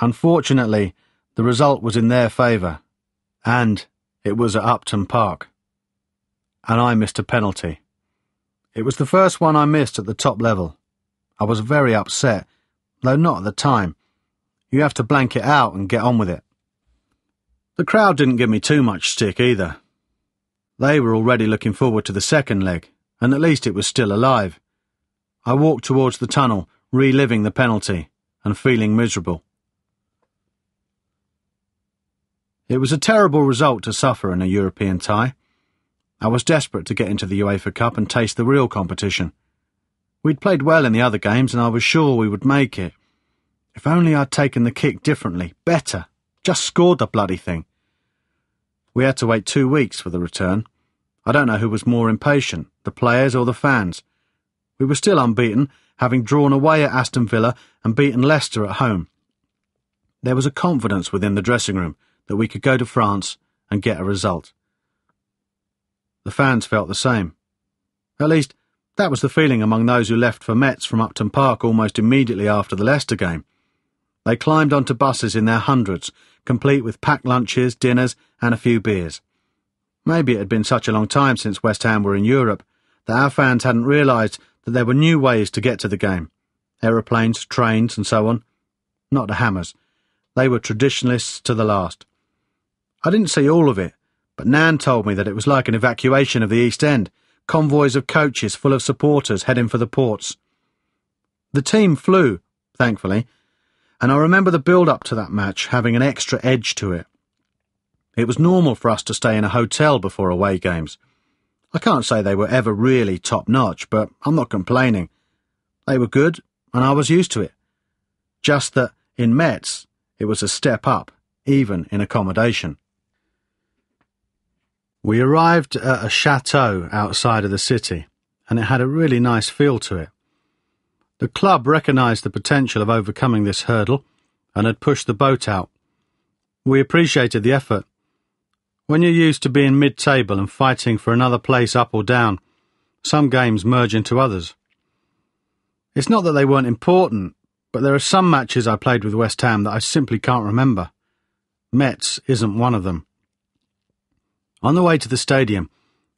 Unfortunately, the result was in their favour, and it was at Upton Park. And I missed a penalty. It was the first one I missed at the top level. I was very upset, though not at the time. You have to blank it out and get on with it. The crowd didn't give me too much stick either. They were already looking forward to the second leg, and at least it was still alive. I walked towards the tunnel, reliving the penalty, and feeling miserable. It was a terrible result to suffer in a European tie. I was desperate to get into the UEFA Cup and taste the real competition. We'd played well in the other games and I was sure we would make it. If only I'd taken the kick differently, better, just scored the bloody thing. We had to wait 2 weeks for the return. I don't know who was more impatient, the players or the fans. We were still unbeaten, having drawn away at Aston Villa and beaten Leicester at home. There was a confidence within the dressing room that we could go to France and get a result. The fans felt the same. At least, that was the feeling among those who left for Metz from Upton Park almost immediately after the Leicester game. They climbed onto buses in their hundreds, complete with packed lunches, dinners, and a few beers. Maybe it had been such a long time since West Ham were in Europe that our fans hadn't realised that there were new ways to get to the game. Aeroplanes, trains, and so on. Not the Hammers. They were traditionalists to the last. I didn't see all of it, but Nan told me that it was like an evacuation of the East End, convoys of coaches full of supporters heading for the ports. The team flew, thankfully, and I remember the build-up to that match having an extra edge to it. It was normal for us to stay in a hotel before away games. I can't say they were ever really top-notch, but I'm not complaining. They were good, and I was used to it. Just that, in Metz, it was a step up, even in accommodation. We arrived at a chateau outside of the city, and it had a really nice feel to it. The club recognised the potential of overcoming this hurdle and had pushed the boat out. We appreciated the effort. When you're used to being mid-table and fighting for another place up or down, some games merge into others. It's not that they weren't important, but there are some matches I played with West Ham that I simply can't remember. Metz isn't one of them. On the way to the stadium,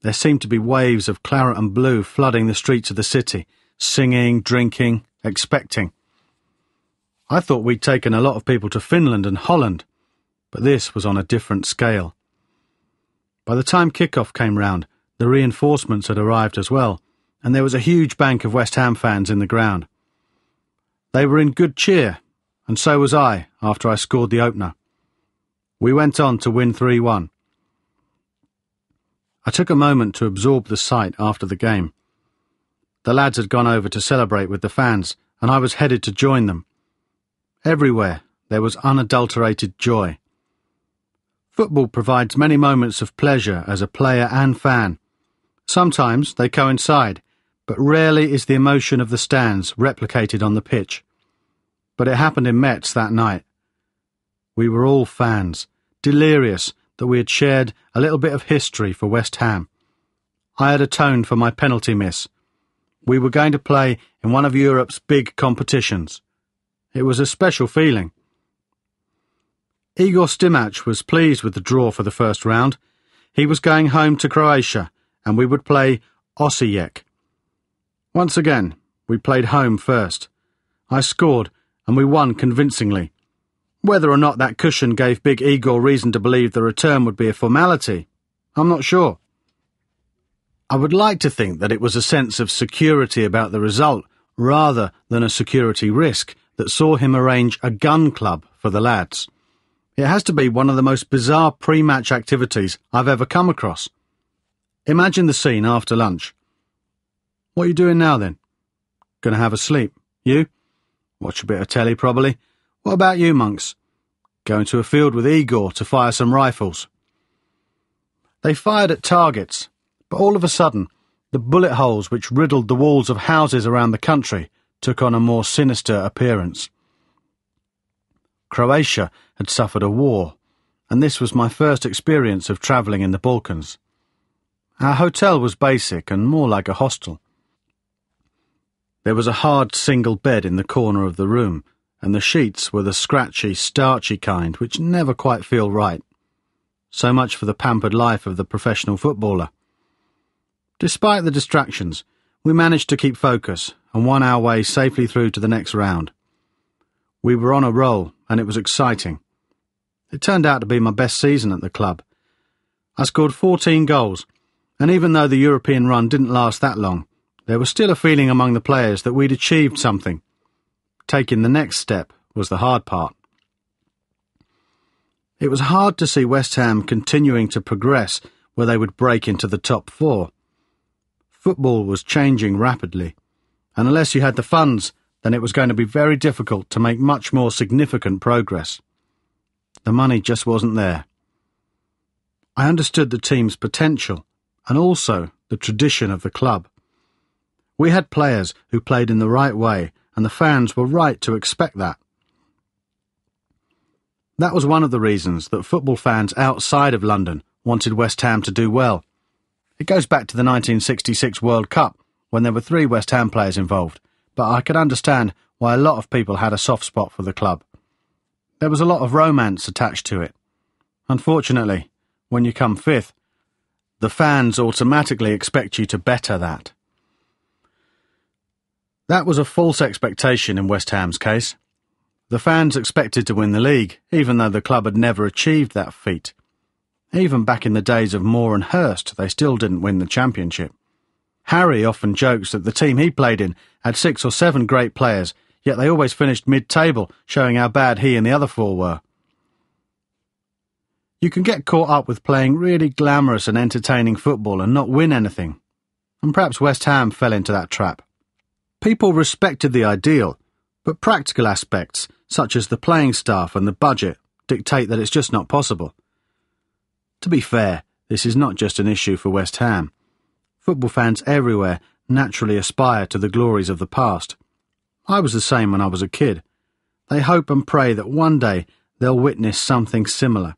there seemed to be waves of claret and blue flooding the streets of the city, singing, drinking, expecting. I thought we'd taken a lot of people to Finland and Holland, but this was on a different scale. By the time kick-off came round, the reinforcements had arrived as well, and there was a huge bank of West Ham fans in the ground. They were in good cheer, and so was I after I scored the opener. We went on to win 3-1. I took a moment to absorb the sight after the game. The lads had gone over to celebrate with the fans, and I was headed to join them. Everywhere there was unadulterated joy. Football provides many moments of pleasure as a player and fan. Sometimes they coincide, but rarely is the emotion of the stands replicated on the pitch. But it happened in Metz that night. We were all fans, delirious that we had shared a little bit of history for West Ham. I had atoned for my penalty miss. We were going to play in one of Europe's big competitions. It was a special feeling. Igor Stimac was pleased with the draw for the first round. He was going home to Croatia, and we would play Osijek. Once again, we played home first. I scored, and we won convincingly. Whether or not that cushion gave Big Igor reason to believe the return would be a formality, I'm not sure. I would like to think that it was a sense of security about the result, rather than a security risk, that saw him arrange a gun club for the lads. It has to be one of the most bizarre pre-match activities I've ever come across. Imagine the scene after lunch. What are you doing now then? Gonna have a sleep. You? Watch a bit of telly probably. What about you, monks? Going to a field with Igor to fire some rifles. They fired at targets, but all of a sudden, the bullet holes which riddled the walls of houses around the country took on a more sinister appearance. Croatia had suffered a war, and this was my first experience of travelling in the Balkans. Our hotel was basic and more like a hostel. There was a hard single bed in the corner of the room, and the sheets were the scratchy, starchy kind which never quite feel right. So much for the pampered life of the professional footballer. Despite the distractions, we managed to keep focus and won our way safely through to the next round. We were on a roll, and it was exciting. It turned out to be my best season at the club. I scored 14 goals, And even though the European run didn't last that long, there was still a feeling among the players that we'd achieved something. Taking the next step was the hard part. It was hard to see West Ham continuing to progress where they would break into the top four. Football was changing rapidly, and unless you had the funds, then it was going to be very difficult to make much more significant progress. The money just wasn't there. I understood the team's potential, and also the tradition of the club. We had players who played in the right way, and the fans were right to expect that. That was one of the reasons that football fans outside of London wanted West Ham to do well. It goes back to the 1966 World Cup, when there were 3 West Ham players involved, but I could understand why a lot of people had a soft spot for the club. There was a lot of romance attached to it. Unfortunately, when you come 5th, the fans automatically expect you to better that. That was a false expectation in West Ham's case. The fans expected to win the league, even though the club had never achieved that feat. Even back in the days of Moore and Hurst, they still didn't win the championship. Harry often jokes that the team he played in had 6 or 7 great players, yet they always finished mid-table, showing how bad he and the other 4 were. You can get caught up with playing really glamorous and entertaining football and not win anything. And perhaps West Ham fell into that trap. People respected the ideal, but practical aspects, such as the playing staff and the budget, dictate that it's just not possible. To be fair, this is not just an issue for West Ham. Football fans everywhere naturally aspire to the glories of the past. I was the same when I was a kid. They hope and pray that one day they'll witness something similar.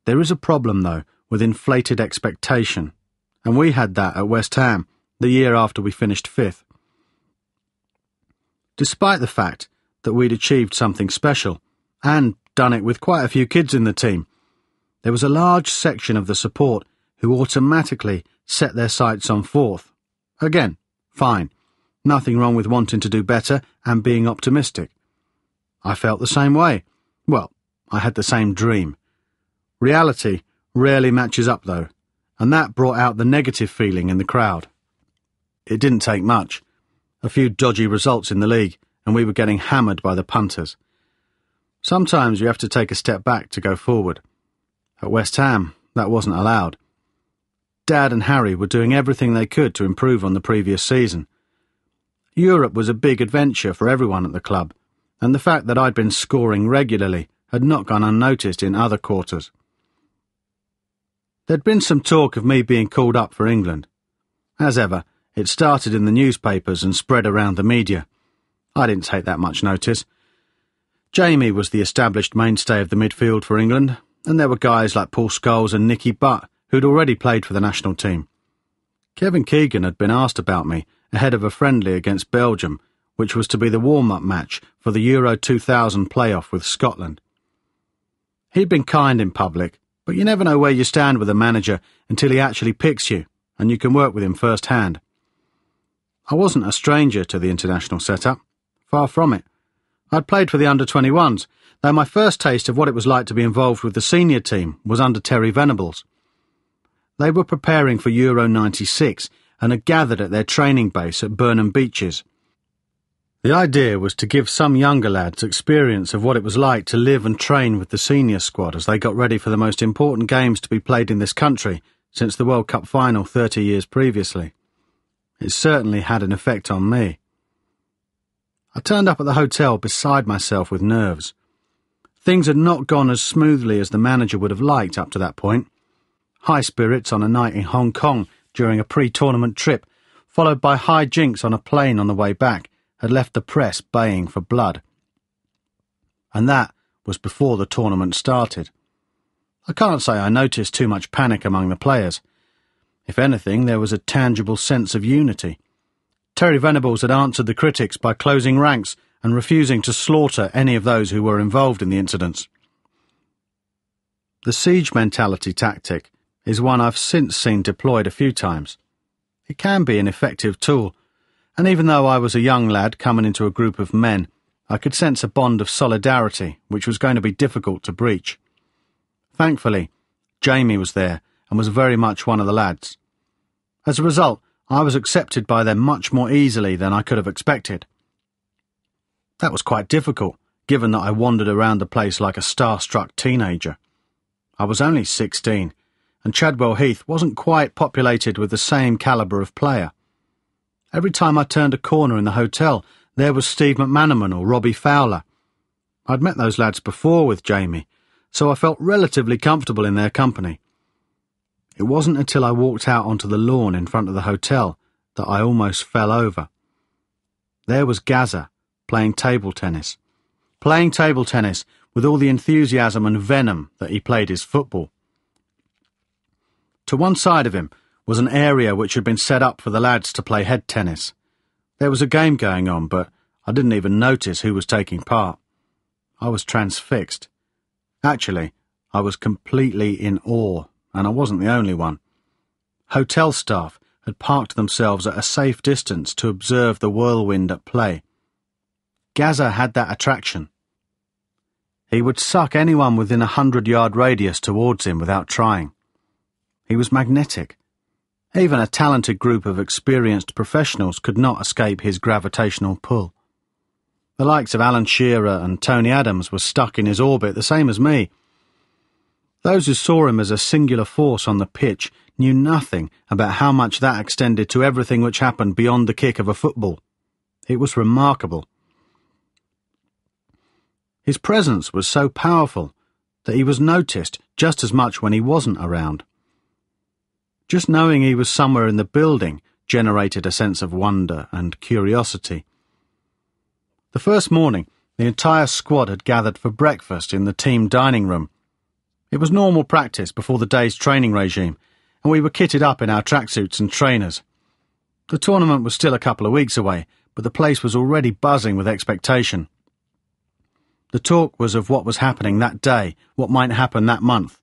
There is a problem, though, with inflated expectation, and we had that at West Ham the year after we finished 5th. Despite the fact that we'd achieved something special, and done it with quite a few kids in the team, there was a large section of the support who automatically set their sights on 4th. Again, fine. Nothing wrong with wanting to do better and being optimistic. I felt the same way. Well, I had the same dream. Reality rarely matches up, though, and that brought out the negative feeling in the crowd. It didn't take much. A few dodgy results in the league, and we were getting hammered by the punters. Sometimes you have to take a step back to go forward. At West Ham, that wasn't allowed. Dad and Harry were doing everything they could to improve on the previous season. Europe was a big adventure for everyone at the club, and the fact that I'd been scoring regularly had not gone unnoticed in other quarters. There'd been some talk of me being called up for England. As ever, it started in the newspapers and spread around the media. I didn't take that much notice. Jamie was the established mainstay of the midfield for England, and there were guys like Paul Scholes and Nicky Butt who'd already played for the national team. Kevin Keegan had been asked about me ahead of a friendly against Belgium, which was to be the warm-up match for the Euro 2000 playoff with Scotland. He'd been kind in public, but you never know where you stand with a manager until he actually picks you, and you can work with him firsthand. I wasn't a stranger to the international setup. Far from it. I'd played for the under-21s, though my first taste of what it was like to be involved with the senior team was under Terry Venables. They were preparing for Euro 96 and had gathered at their training base at Burnham Beeches. The idea was to give some younger lads experience of what it was like to live and train with the senior squad as they got ready for the most important games to be played in this country since the World Cup final 30 years previously. It certainly had an effect on me. I turned up at the hotel beside myself with nerves. Things had not gone as smoothly as the manager would have liked up to that point. High spirits on a night in Hong Kong during a pre-tournament trip, followed by high jinks on a plane on the way back, had left the press baying for blood. And that was before the tournament started. I can't say I noticed too much panic among the players. If anything, there was a tangible sense of unity. Terry Venables had answered the critics by closing ranks and refusing to slaughter any of those who were involved in the incidents. The siege mentality tactic is one I've since seen deployed a few times. It can be an effective tool, and even though I was a young lad coming into a group of men, I could sense a bond of solidarity which was going to be difficult to breach. Thankfully, Jamie was there and was very much one of the lads. As a result, I was accepted by them much more easily than I could have expected. That was quite difficult, given that I wandered around the place like a star-struck teenager. I was only 16, and Chadwell Heath wasn't quite populated with the same calibre of player. Every time I turned a corner in the hotel, there was Steve McManaman or Robbie Fowler. I'd met those lads before with Jamie, so I felt relatively comfortable in their company. It wasn't until I walked out onto the lawn in front of the hotel that I almost fell over. There was Gazza, playing table tennis with all the enthusiasm and venom that he played his football. To one side of him was an area which had been set up for the lads to play head tennis. There was a game going on, but I didn't even notice who was taking part. I was transfixed. Actually, I was completely in awe, and I wasn't the only one. Hotel staff had parked themselves at a safe distance to observe the whirlwind at play. Gazza had that attraction. He would suck anyone within 100-yard radius towards him without trying. He was magnetic. Even a talented group of experienced professionals could not escape his gravitational pull. The likes of Alan Shearer and Tony Adams were stuck in his orbit the same as me. Those who saw him as a singular force on the pitch knew nothing about how much that extended to everything which happened beyond the kick of a football. It was remarkable. His presence was so powerful that he was noticed just as much when he wasn't around. Just knowing he was somewhere in the building generated a sense of wonder and curiosity. The first morning, the entire squad had gathered for breakfast in the team dining room. It was normal practice before the day's training regime, and we were kitted up in our tracksuits and trainers. The tournament was still a couple of weeks away, but the place was already buzzing with expectation. The talk was of what was happening that day, what might happen that month.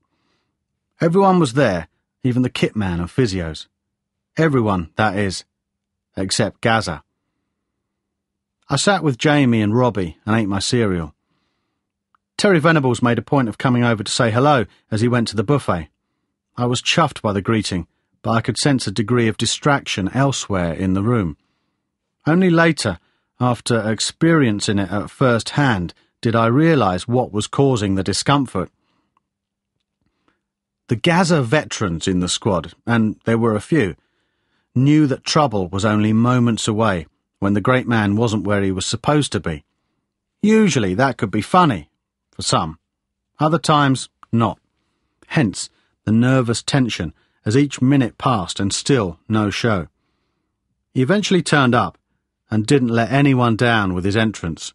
Everyone was there, even the kit man and physios. Everyone, that is, except Gazza. I sat with Jamie and Robbie and ate my cereal. Terry Venables made a point of coming over to say hello as he went to the buffet. I was chuffed by the greeting, but I could sense a degree of distraction elsewhere in the room. Only later, after experiencing it at first hand, did I realise what was causing the discomfort. The Gazza veterans in the squad, and there were a few, knew that trouble was only moments away when the great man wasn't where he was supposed to be. Usually that could be funny, for some. Other times, not. Hence, the nervous tension as each minute passed and still no show. He eventually turned up and didn't let anyone down with his entrance.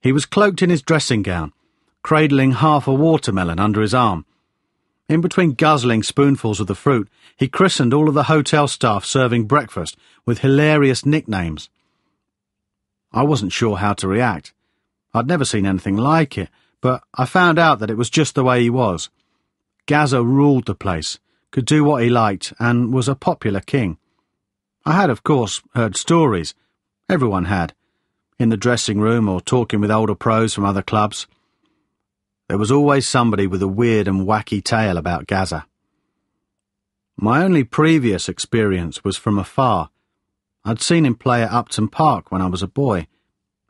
He was cloaked in his dressing gown, cradling half a watermelon under his arm. In between guzzling spoonfuls of the fruit, he christened all of the hotel staff serving breakfast with hilarious nicknames. I wasn't sure how to react. I'd never seen anything like it, but I found out that it was just the way he was. Gazza ruled the place, could do what he liked, and was a popular king. I had, of course, heard stories. Everyone had. In the dressing room or talking with older pros from other clubs. There was always somebody with a weird and wacky tale about Gazza. My only previous experience was from afar. I'd seen him play at Upton Park when I was a boy.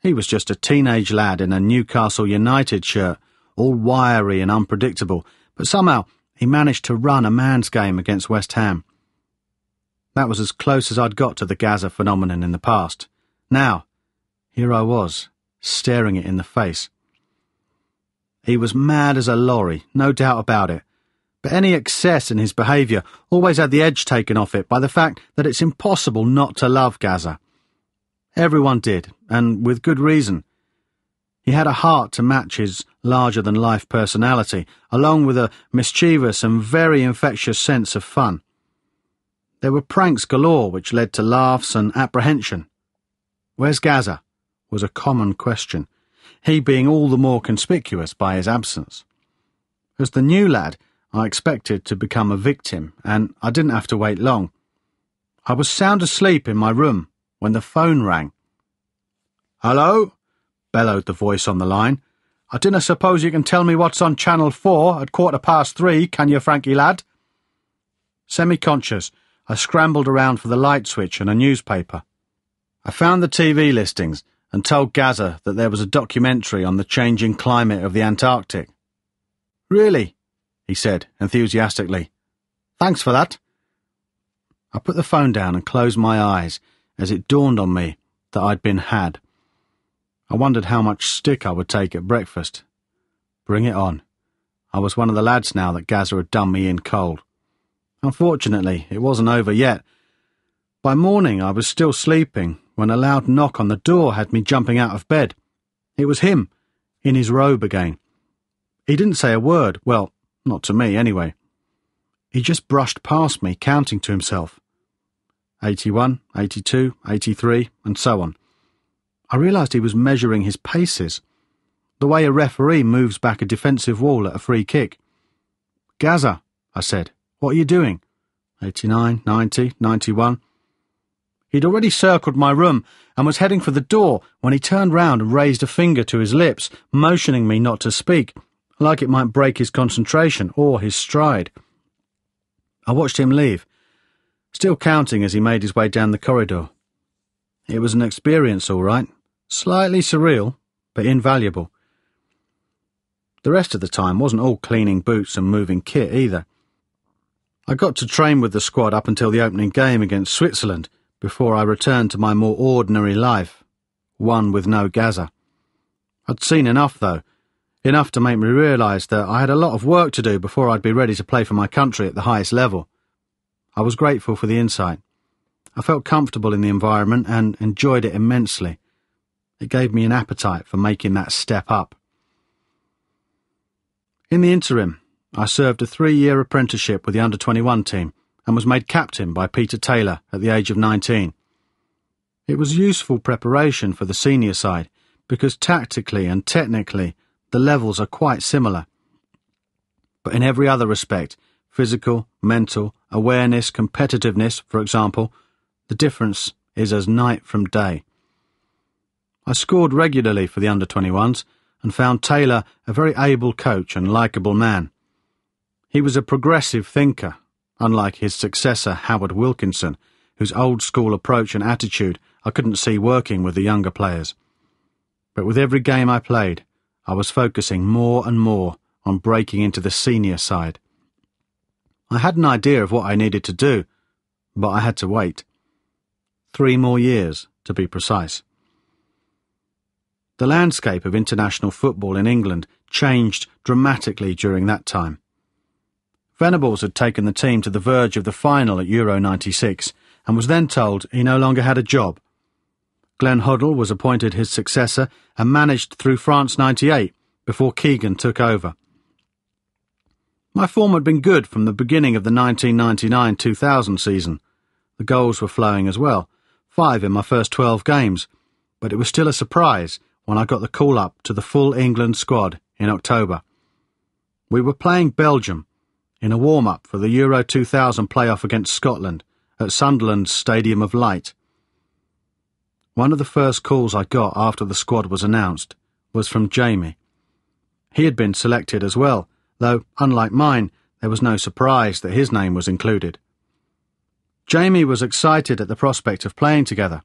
He was just a teenage lad in a Newcastle United shirt, all wiry and unpredictable, but somehow he managed to run a man's game against West Ham. That was as close as I'd got to the Gazza phenomenon in the past. Now, here I was, staring it in the face. He was mad as a lorry, no doubt about it, but any excess in his behaviour always had the edge taken off it by the fact that it's impossible not to love Gazza. Everyone did, and with good reason. He had a heart to match his larger-than-life personality, along with a mischievous and very infectious sense of fun. There were pranks galore which led to laughs and apprehension. "Where's Gazza?" was a common question, he being all the more conspicuous by his absence. As the new lad, I expected to become a victim, and I didn't have to wait long. I was sound asleep in my room when the phone rang. "Hello?" bellowed the voice on the line. I dinna suppose you can tell me what's on Channel 4 at 3:15, can you, Frankie lad?" Semi-conscious, I scrambled around for the light switch and a newspaper. I found the TV listings and told Gazza that there was a documentary on the changing climate of the Antarctic. "Really?" he said enthusiastically. "Thanks for that." I put the phone down and closed my eyes as it dawned on me that I'd been had. I wondered how much stick I would take at breakfast. Bring it on. I was one of the lads now that Gazza had done me in cold. Unfortunately, it wasn't over yet. By morning, I was still sleeping when a loud knock on the door had me jumping out of bed. It was him, in his robe again. He didn't say a word, well, not to me anyway. He just brushed past me, counting to himself. 81, 82, 83, and so on. I realised he was measuring his paces, the way a referee moves back a defensive wall at a free kick. "Gazza," I said, "what are you doing?" 89, 90, 91. He'd already circled my room and was heading for the door when he turned round and raised a finger to his lips, motioning me not to speak, like it might break his concentration or his stride. I watched him leave, still counting as he made his way down the corridor. It was an experience, all right. Slightly surreal, but invaluable. The rest of the time wasn't all cleaning boots and moving kit either. I got to train with the squad up until the opening game against Switzerland before I returned to my more ordinary life, one with no Gazza. I'd seen enough, though, enough to make me realise that I had a lot of work to do before I'd be ready to play for my country at the highest level. I was grateful for the insight. I felt comfortable in the environment and enjoyed it immensely. It gave me an appetite for making that step up. In the interim, I served a 3-year apprenticeship with the under-21 team and was made captain by Peter Taylor at the age of 19. It was useful preparation for the senior side because tactically and technically the levels are quite similar. But in every other respect, physical, mental, awareness, competitiveness, for example, the difference is as night from day. I scored regularly for the under-21s and found Taylor a very able coach and likeable man. He was a progressive thinker, unlike his successor Howard Wilkinson, whose old-school approach and attitude I couldn't see working with the younger players. But with every game I played, I was focusing more and more on breaking into the senior side. I had an idea of what I needed to do, but I had to wait. 3 more years, to be precise. The landscape of international football in England changed dramatically during that time. Venables had taken the team to the verge of the final at Euro 96 and was then told he no longer had a job. Glenn Hoddle was appointed his successor and managed through France 98 before Keegan took over. My form had been good from the beginning of the 1999-2000 season. The goals were flowing as well, 5 in my first 12 games, but it was still a surprise when I got the call-up to the full England squad in October. We were playing Belgium in a warm-up for the Euro 2000 playoff against Scotland at Sunderland's Stadium of Light. One of the first calls I got after the squad was announced was from Jamie. He had been selected as well, though, unlike mine, there was no surprise that his name was included. Jamie was excited at the prospect of playing together.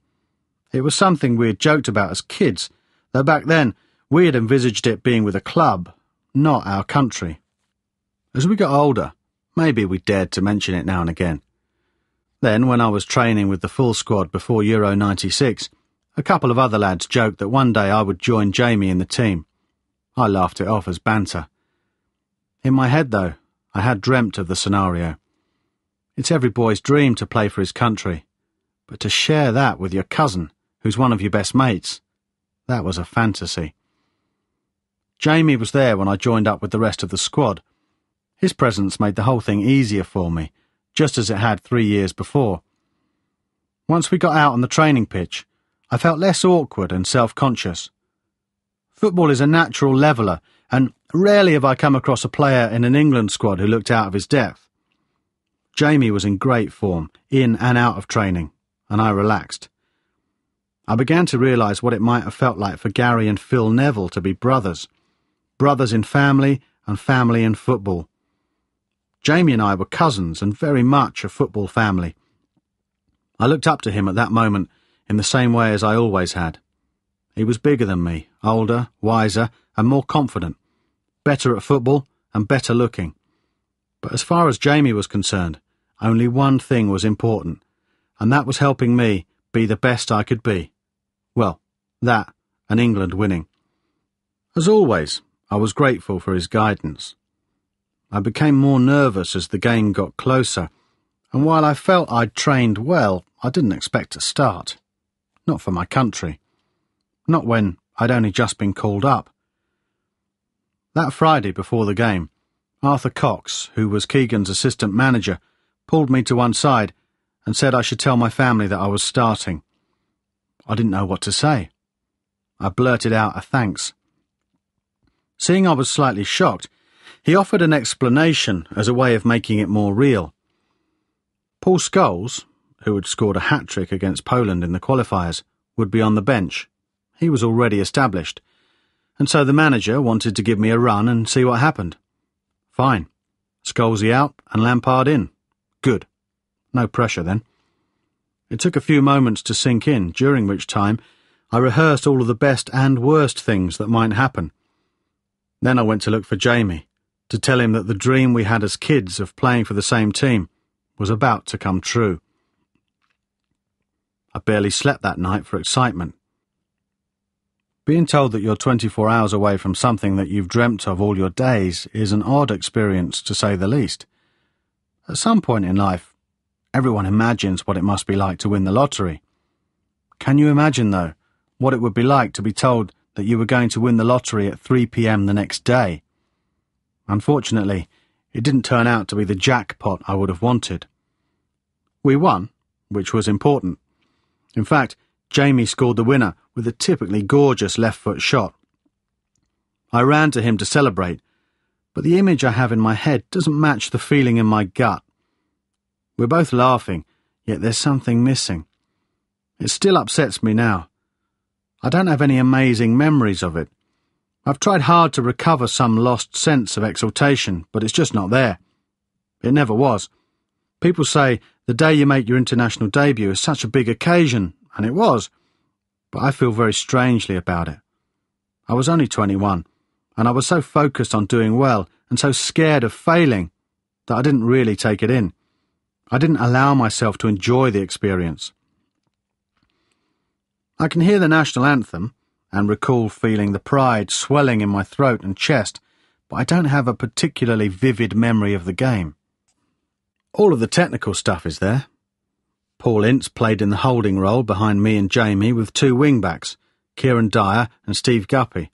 It was something we had joked about as kids, though back then we had envisaged it being with a club, not our country. As we got older, maybe we dared to mention it now and again. Then, when I was training with the full squad before Euro 96, a couple of other lads joked that one day I would join Jamie in the team. I laughed it off as banter. In my head, though, I had dreamt of the scenario. It's every boy's dream to play for his country, but to share that with your cousin, who's one of your best mates, that was a fantasy. Jamie was there when I joined up with the rest of the squad. His presence made the whole thing easier for me, just as it had 3 years before. Once we got out on the training pitch, I felt less awkward and self-conscious. Football is a natural leveller, and rarely have I come across a player in an England squad who looked out of his depth. Jamie was in great form, in and out of training, and I relaxed. I began to realise what it might have felt like for Gary and Phil Neville to be brothers. brothers in family and family in football. Jamie and I were cousins and very much a football family. I looked up to him at that moment in the same way as I always had. He was bigger than me, older, wiser, and more confident, better at football and better looking. But as far as Jamie was concerned, only one thing was important, and that was helping me be the best I could be. Well, that and England winning. As always, I was grateful for his guidance. I became more nervous as the game got closer, and while I felt I'd trained well, I didn't expect to start. Not for my country. Not when I'd only just been called up. That Friday before the game, Arthur Cox, who was Keegan's assistant manager, pulled me to one side and said I should tell my family that I was starting. I didn't know what to say. I blurted out a thanks. Seeing I was slightly shocked, he offered an explanation as a way of making it more real. Paul Scholes, who had scored a hat-trick against Poland in the qualifiers, would be on the bench. He was already established, and so the manager wanted to give me a run and see what happened. Fine. Scholesy out and Lampard in. Good. No pressure then. It took a few moments to sink in, during which time I rehearsed all of the best and worst things that might happen. Then I went to look for Jamie, to tell him that the dream we had as kids of playing for the same team was about to come true. I barely slept that night for excitement. Being told that you're 24 hours away from something that you've dreamt of all your days is an odd experience, to say the least. At some point in life, everyone imagines what it must be like to win the lottery. Can you imagine, though, what it would be like to be told that you were going to win the lottery at 3 p.m. the next day? Unfortunately, it didn't turn out to be the jackpot I would have wanted. We won, which was important. In fact, Jamie scored the winner with a typically gorgeous left-foot shot. I ran to him to celebrate, but the image I have in my head doesn't match the feeling in my gut. We're both laughing, yet there's something missing. It still upsets me now. I don't have any amazing memories of it. I've tried hard to recover some lost sense of exultation, but it's just not there. It never was. People say the day you make your international debut is such a big occasion, and it was, but I feel very strangely about it. I was only 21, and I was so focused on doing well and so scared of failing that I didn't really take it in. I didn't allow myself to enjoy the experience. I can hear the national anthem and recall feeling the pride swelling in my throat and chest, but I don't have a particularly vivid memory of the game. All of the technical stuff is there. Paul Ince played in the holding role behind me and Jamie with two wing-backs, Kieran Dyer and Steve Guppy.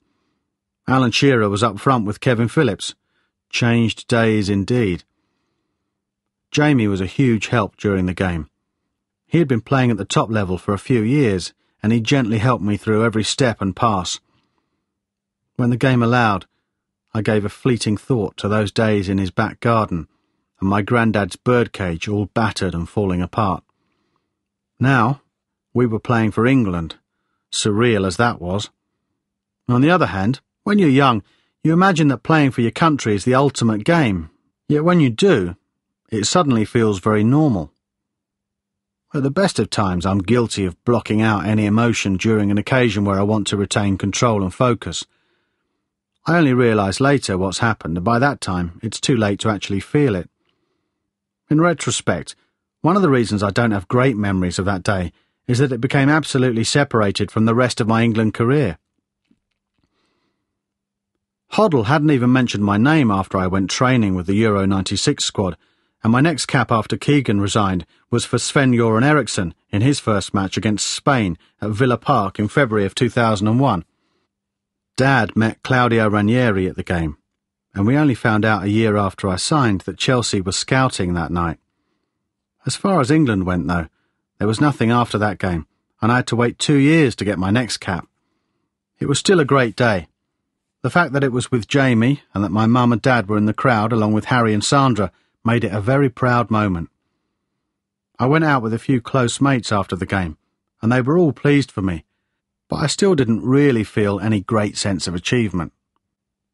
Alan Shearer was up front with Kevin Phillips. Changed days indeed. Jamie was a huge help during the game. He had been playing at the top level for a few years, and he gently helped me through every step and pass. When the game allowed, I gave a fleeting thought to those days in his back garden and my granddad's birdcage all battered and falling apart. Now, we were playing for England, surreal as that was. On the other hand, when you're young, you imagine that playing for your country is the ultimate game, yet when you do, it suddenly feels very normal. At the best of times, I'm guilty of blocking out any emotion during an occasion where I want to retain control and focus. I only realise later what's happened, and by that time, it's too late to actually feel it. In retrospect, one of the reasons I don't have great memories of that day is that it became absolutely separated from the rest of my England career. Hoddle hadn't even mentioned my name after I went training with the Euro 96 squad, and my next cap after Keegan resigned was for Sven-Göran Eriksson in his first match against Spain at Villa Park in February of 2001. Dad met Claudio Ranieri at the game, and we only found out a year after I signed that Chelsea was scouting that night. As far as England went, though, there was nothing after that game, and I had to wait 2 years to get my next cap. It was still a great day. The fact that it was with Jamie and that my mum and dad were in the crowd along with Harry and Sandra made it a very proud moment. I went out with a few close mates after the game, and they were all pleased for me, but I still didn't really feel any great sense of achievement.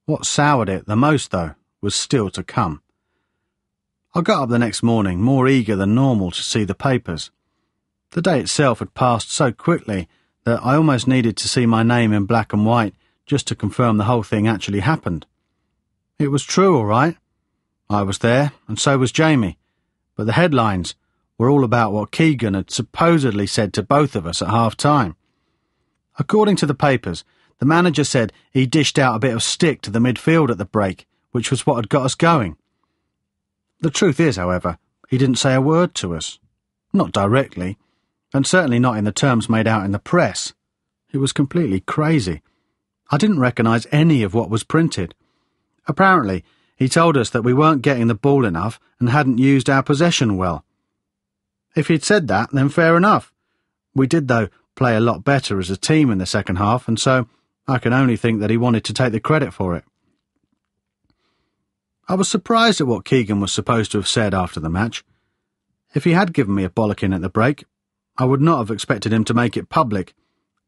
What soured it the most, though, was still to come. I got up the next morning more eager than normal to see the papers. The day itself had passed so quickly that I almost needed to see my name in black and white just to confirm the whole thing actually happened. It was true, all right. I was there, and so was Jamie, but the headlines were all about what Keegan had supposedly said to both of us at half-time. According to the papers, the manager said he dished out a bit of stick to the midfield at the break, which was what had got us going. The truth is, however, he didn't say a word to us. Not directly, and certainly not in the terms made out in the press. It was completely crazy. I didn't recognise any of what was printed. Apparently, he told us that we weren't getting the ball enough and hadn't used our possession well. If he'd said that, then fair enough. We did, though, play a lot better as a team in the second half, and so I can only think that he wanted to take the credit for it. I was surprised at what Keegan was supposed to have said after the match. If he had given me a bollocking at the break, I would not have expected him to make it public,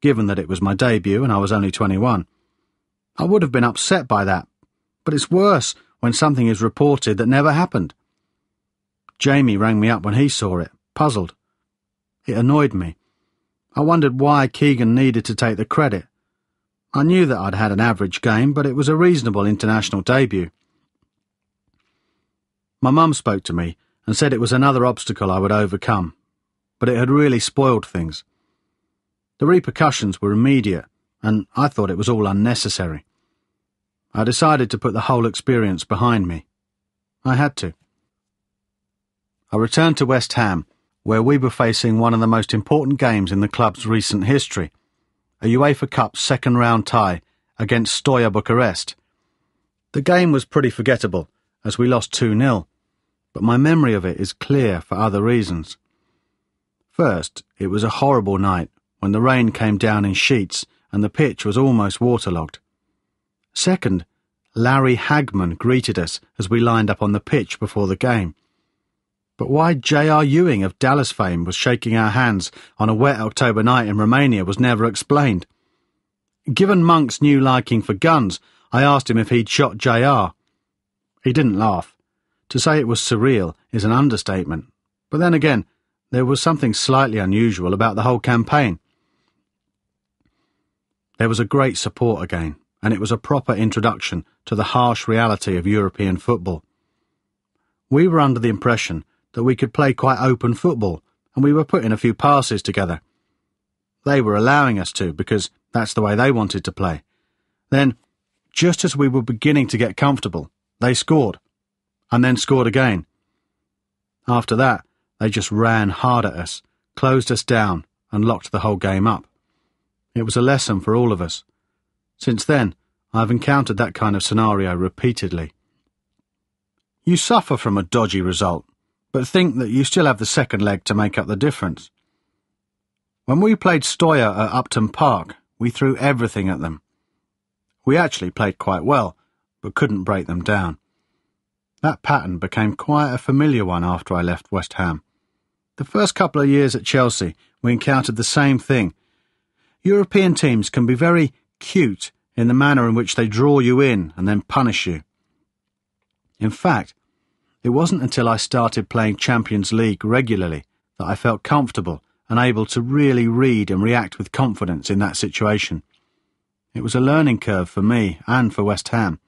given that it was my debut and I was only 21. I would have been upset by that, but it's worse when something is reported that never happened. Jamie rang me up when he saw it, puzzled. It annoyed me. I wondered why Keegan needed to take the credit. I knew that I'd had an average game, but it was a reasonable international debut. My mum spoke to me and said it was another obstacle I would overcome, but it had really spoiled things. The repercussions were immediate, and I thought it was all unnecessary. I decided to put the whole experience behind me. I had to. I returned to West Ham, where we were facing one of the most important games in the club's recent history, a UEFA Cup second-round tie against Steaua Bucharest. The game was pretty forgettable, as we lost 2-0, but my memory of it is clear for other reasons. First, it was a horrible night when the rain came down in sheets and the pitch was almost waterlogged. Second, Larry Hagman greeted us as we lined up on the pitch before the game. But why J.R. Ewing of Dallas fame was shaking our hands on a wet October night in Romania was never explained. Given Monk's new liking for guns, I asked him if he'd shot J.R. He didn't laugh. To say it was surreal is an understatement. But then again, there was something slightly unusual about the whole campaign. There was a great support again, and it was a proper introduction to the harsh reality of European football. We were under the impression that we could play quite open football, and we were putting a few passes together. They were allowing us to, because that's the way they wanted to play. Then, just as we were beginning to get comfortable, they scored, and then scored again. After that, they just ran hard at us, closed us down, and locked the whole game up. It was a lesson for all of us. Since then, I've encountered that kind of scenario repeatedly. You suffer from a dodgy result, but think that you still have the second leg to make up the difference. When we played Steaua at Upton Park, we threw everything at them. We actually played quite well, but couldn't break them down. That pattern became quite a familiar one after I left West Ham. The first couple of years at Chelsea, we encountered the same thing. European teams can be very cute in the manner in which they draw you in and then punish you. In fact, it wasn't until I started playing Champions League regularly that I felt comfortable and able to really read and react with confidence in that situation. It was a learning curve for me and for West Ham.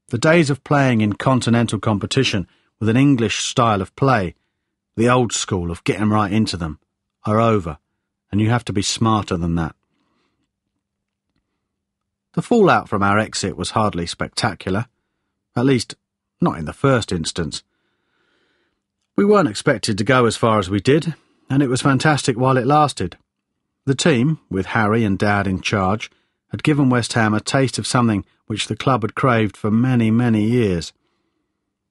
The days of playing in continental competition with an English style of play, the old school of getting right into them, are over, and you have to be smarter than that. The fallout from our exit was hardly spectacular, at least not in the first instance. We weren't expected to go as far as we did, and it was fantastic while it lasted. The team, with Harry and Dad in charge, had given West Ham a taste of something which the club had craved for many, many years.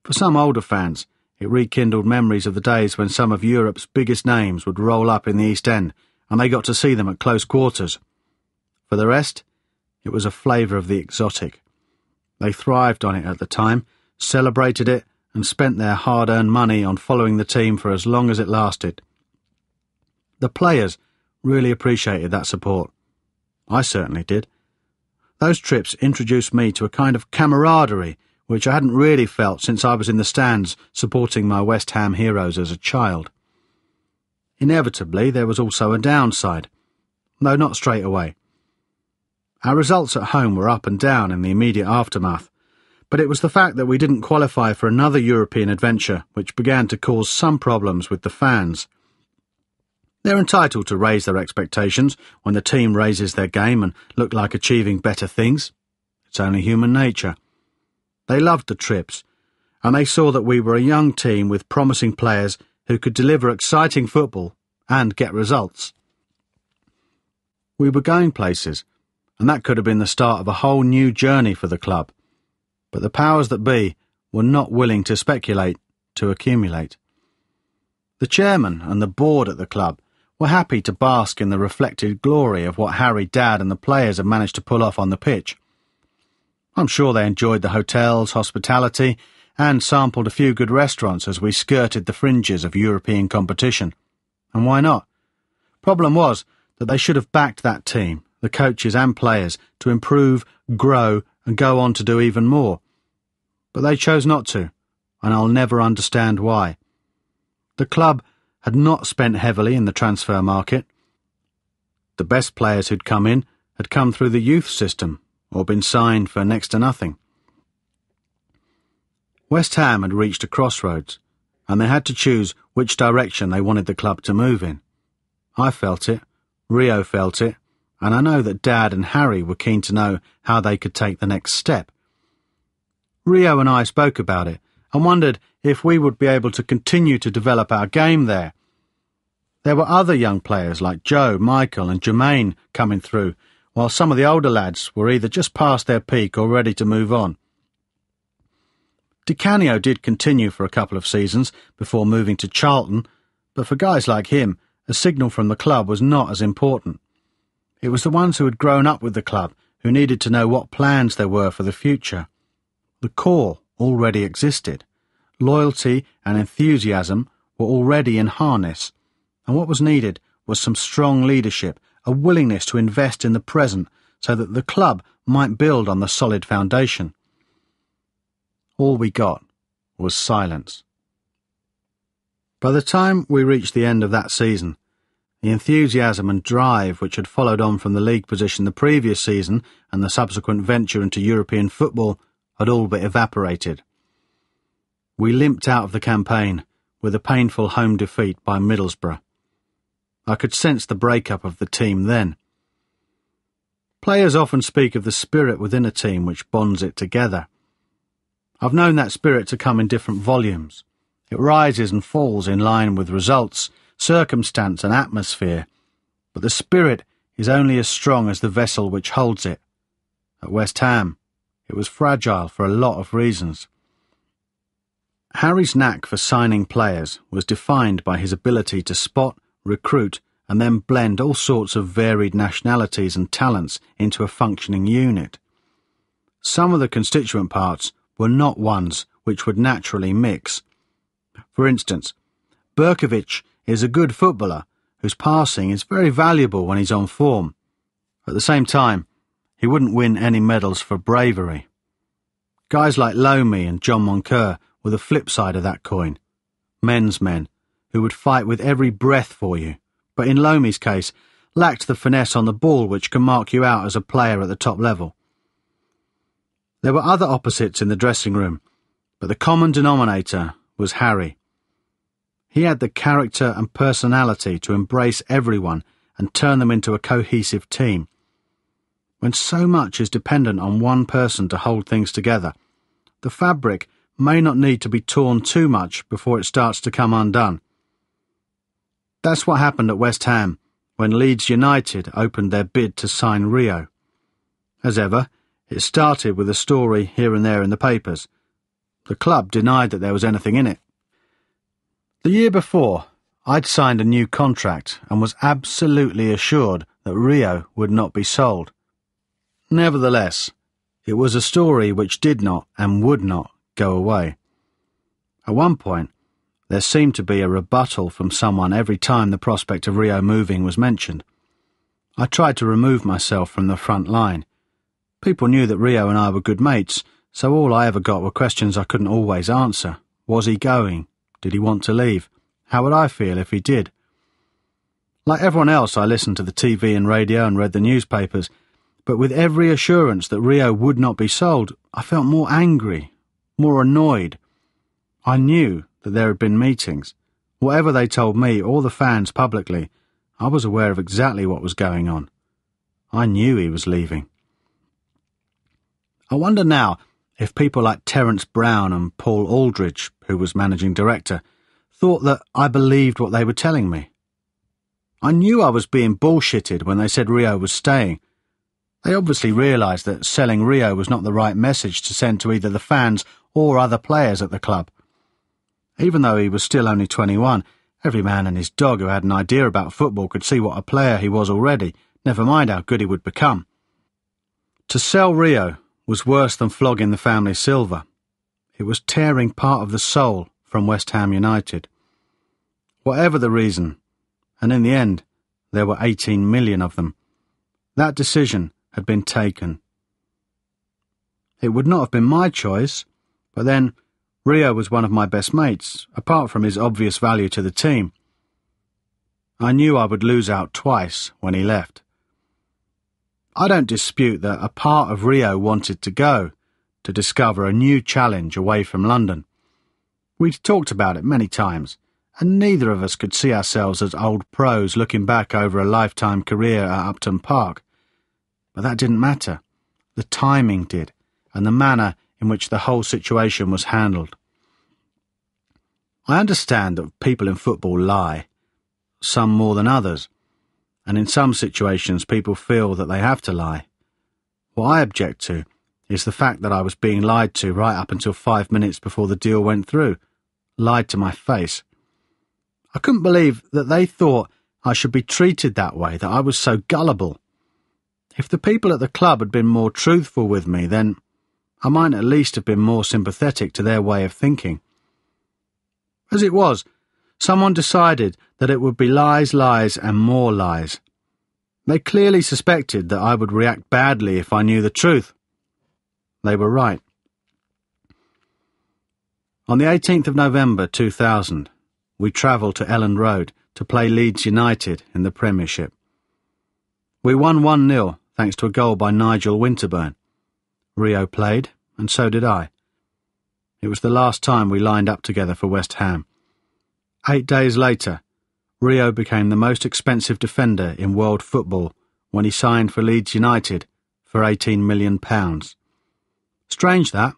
For some older fans, it rekindled memories of the days when some of Europe's biggest names would roll up in the East End, and they got to see them at close quarters. For the rest, it was a flavour of the exotic. They thrived on it at the time, celebrated it, and spent their hard-earned money on following the team for as long as it lasted. The players really appreciated that support. I certainly did. Those trips introduced me to a kind of camaraderie which I hadn't really felt since I was in the stands supporting my West Ham heroes as a child. Inevitably, there was also a downside, though not straight away. Our results at home were up and down in the immediate aftermath, but it was the fact that we didn't qualify for another European adventure which began to cause some problems with the fans. They're entitled to raise their expectations when the team raises their game and look like achieving better things. It's only human nature. They loved the trips, and they saw that we were a young team with promising players who could deliver exciting football and get results. We were going places, and that could have been the start of a whole new journey for the club. But the powers that be were not willing to speculate, to accumulate. The chairman and the board at the club were happy to bask in the reflected glory of what Harry, Dad and the players had managed to pull off on the pitch. I'm sure they enjoyed the hotel's hospitality and sampled a few good restaurants as we skirted the fringes of European competition. And why not? Problem was that they should have backed that team, the coaches and players, to improve, grow and go on to do even more. But they chose not to, and I'll never understand why. The club had not spent heavily in the transfer market. The best players who'd come in had come through the youth system or been signed for next to nothing. West Ham had reached a crossroads, and they had to choose which direction they wanted the club to move in. I felt it, Rio felt it, and I know that Dad and Harry were keen to know how they could take the next step. Rio and I spoke about it and wondered if we would be able to continue to develop our game there. There were other young players like Joe, Michael and Jermaine coming through, while some of the older lads were either just past their peak or ready to move on. Di Canio did continue for a couple of seasons before moving to Charlton, but for guys like him, a signal from the club was not as important. It was the ones who had grown up with the club who needed to know what plans there were for the future. The core already existed. Loyalty and enthusiasm were already in harness, and what was needed was some strong leadership, a willingness to invest in the present so that the club might build on the solid foundation. All we got was silence. By the time we reached the end of that season, the enthusiasm and drive which had followed on from the league position the previous season and the subsequent venture into European football had all but evaporated. We limped out of the campaign with a painful home defeat by Middlesbrough. I could sense the breakup of the team then. Players often speak of the spirit within a team which bonds it together. I've known that spirit to come in different volumes. It rises and falls in line with results, circumstance and atmosphere, but the spirit is only as strong as the vessel which holds it. At West Ham, it was fragile for a lot of reasons. Harry's knack for signing players was defined by his ability to spot, recruit and then blend all sorts of varied nationalities and talents into a functioning unit. Some of the constituent parts were not ones which would naturally mix. For instance, Berkovic is a good footballer whose passing is very valuable when he's on form. At the same time, he wouldn't win any medals for bravery. Guys like Lomi and John Moncur were the flip side of that coin. Men's men, who would fight with every breath for you, but in Lomi's case, lacked the finesse on the ball which can mark you out as a player at the top level. There were other opposites in the dressing room, but the common denominator was Harry. He had the character and personality to embrace everyone and turn them into a cohesive team. When so much is dependent on one person to hold things together, the fabric may not need to be torn too much before it starts to come undone. That's what happened at West Ham when Leeds United opened their bid to sign Rio. As ever, it started with a story here and there in the papers. The club denied that there was anything in it. The year before, I'd signed a new contract and was absolutely assured that Rio would not be sold. Nevertheless, it was a story which did not and would not go away. At one point, there seemed to be a rebuttal from someone every time the prospect of Rio moving was mentioned. I tried to remove myself from the front line. People knew that Rio and I were good mates, so all I ever got were questions I couldn't always answer. Was he going? Did he want to leave? How would I feel if he did? Like everyone else, I listened to the TV and radio and read the newspapers, but with every assurance that Rio would not be sold, I felt more angry, more annoyed. I knew that there had been meetings. Whatever they told me or the fans publicly, I was aware of exactly what was going on. I knew he was leaving. I wonder now if people like Terence Brown and Paul Aldridge, who was managing director, thought that I believed what they were telling me. I knew I was being bullshitted when they said Rio was staying. They obviously realised that selling Rio was not the right message to send to either the fans or other players at the club. Even though he was still only 21, every man and his dog who had an idea about football could see what a player he was already, never mind how good he would become. To sell Rio was worse than flogging the family silver. It was tearing part of the soul from West Ham United. Whatever the reason, and in the end, there were 18 million of them, that decision had been taken. It would not have been my choice, but then Rio was one of my best mates, apart from his obvious value to the team. I knew I would lose out twice when he left. I don't dispute that a part of Rio wanted to go, to discover a new challenge away from London. We'd talked about it many times, and neither of us could see ourselves as old pros looking back over a lifetime career at Upton Park. But that didn't matter. The timing did, and the manner in which the whole situation was handled. I understand that people in football lie, some more than others, and in some situations people feel that they have to lie. What I object to is the fact that I was being lied to right up until 5 minutes before the deal went through, lied to my face. I couldn't believe that they thought I should be treated that way, that I was so gullible. If the people at the club had been more truthful with me, then I might at least have been more sympathetic to their way of thinking. As it was, someone decided that it would be lies, lies, and more lies. They clearly suspected that I would react badly if I knew the truth. They were right. On the 18th of November 2000, we travelled to Elland Road to play Leeds United in the Premiership. We won 1-0 thanks to a goal by Nigel Winterburn. Rio played, and so did I. It was the last time we lined up together for West Ham. 8 days later, Rio became the most expensive defender in world football when he signed for Leeds United for £18 million. Strange that,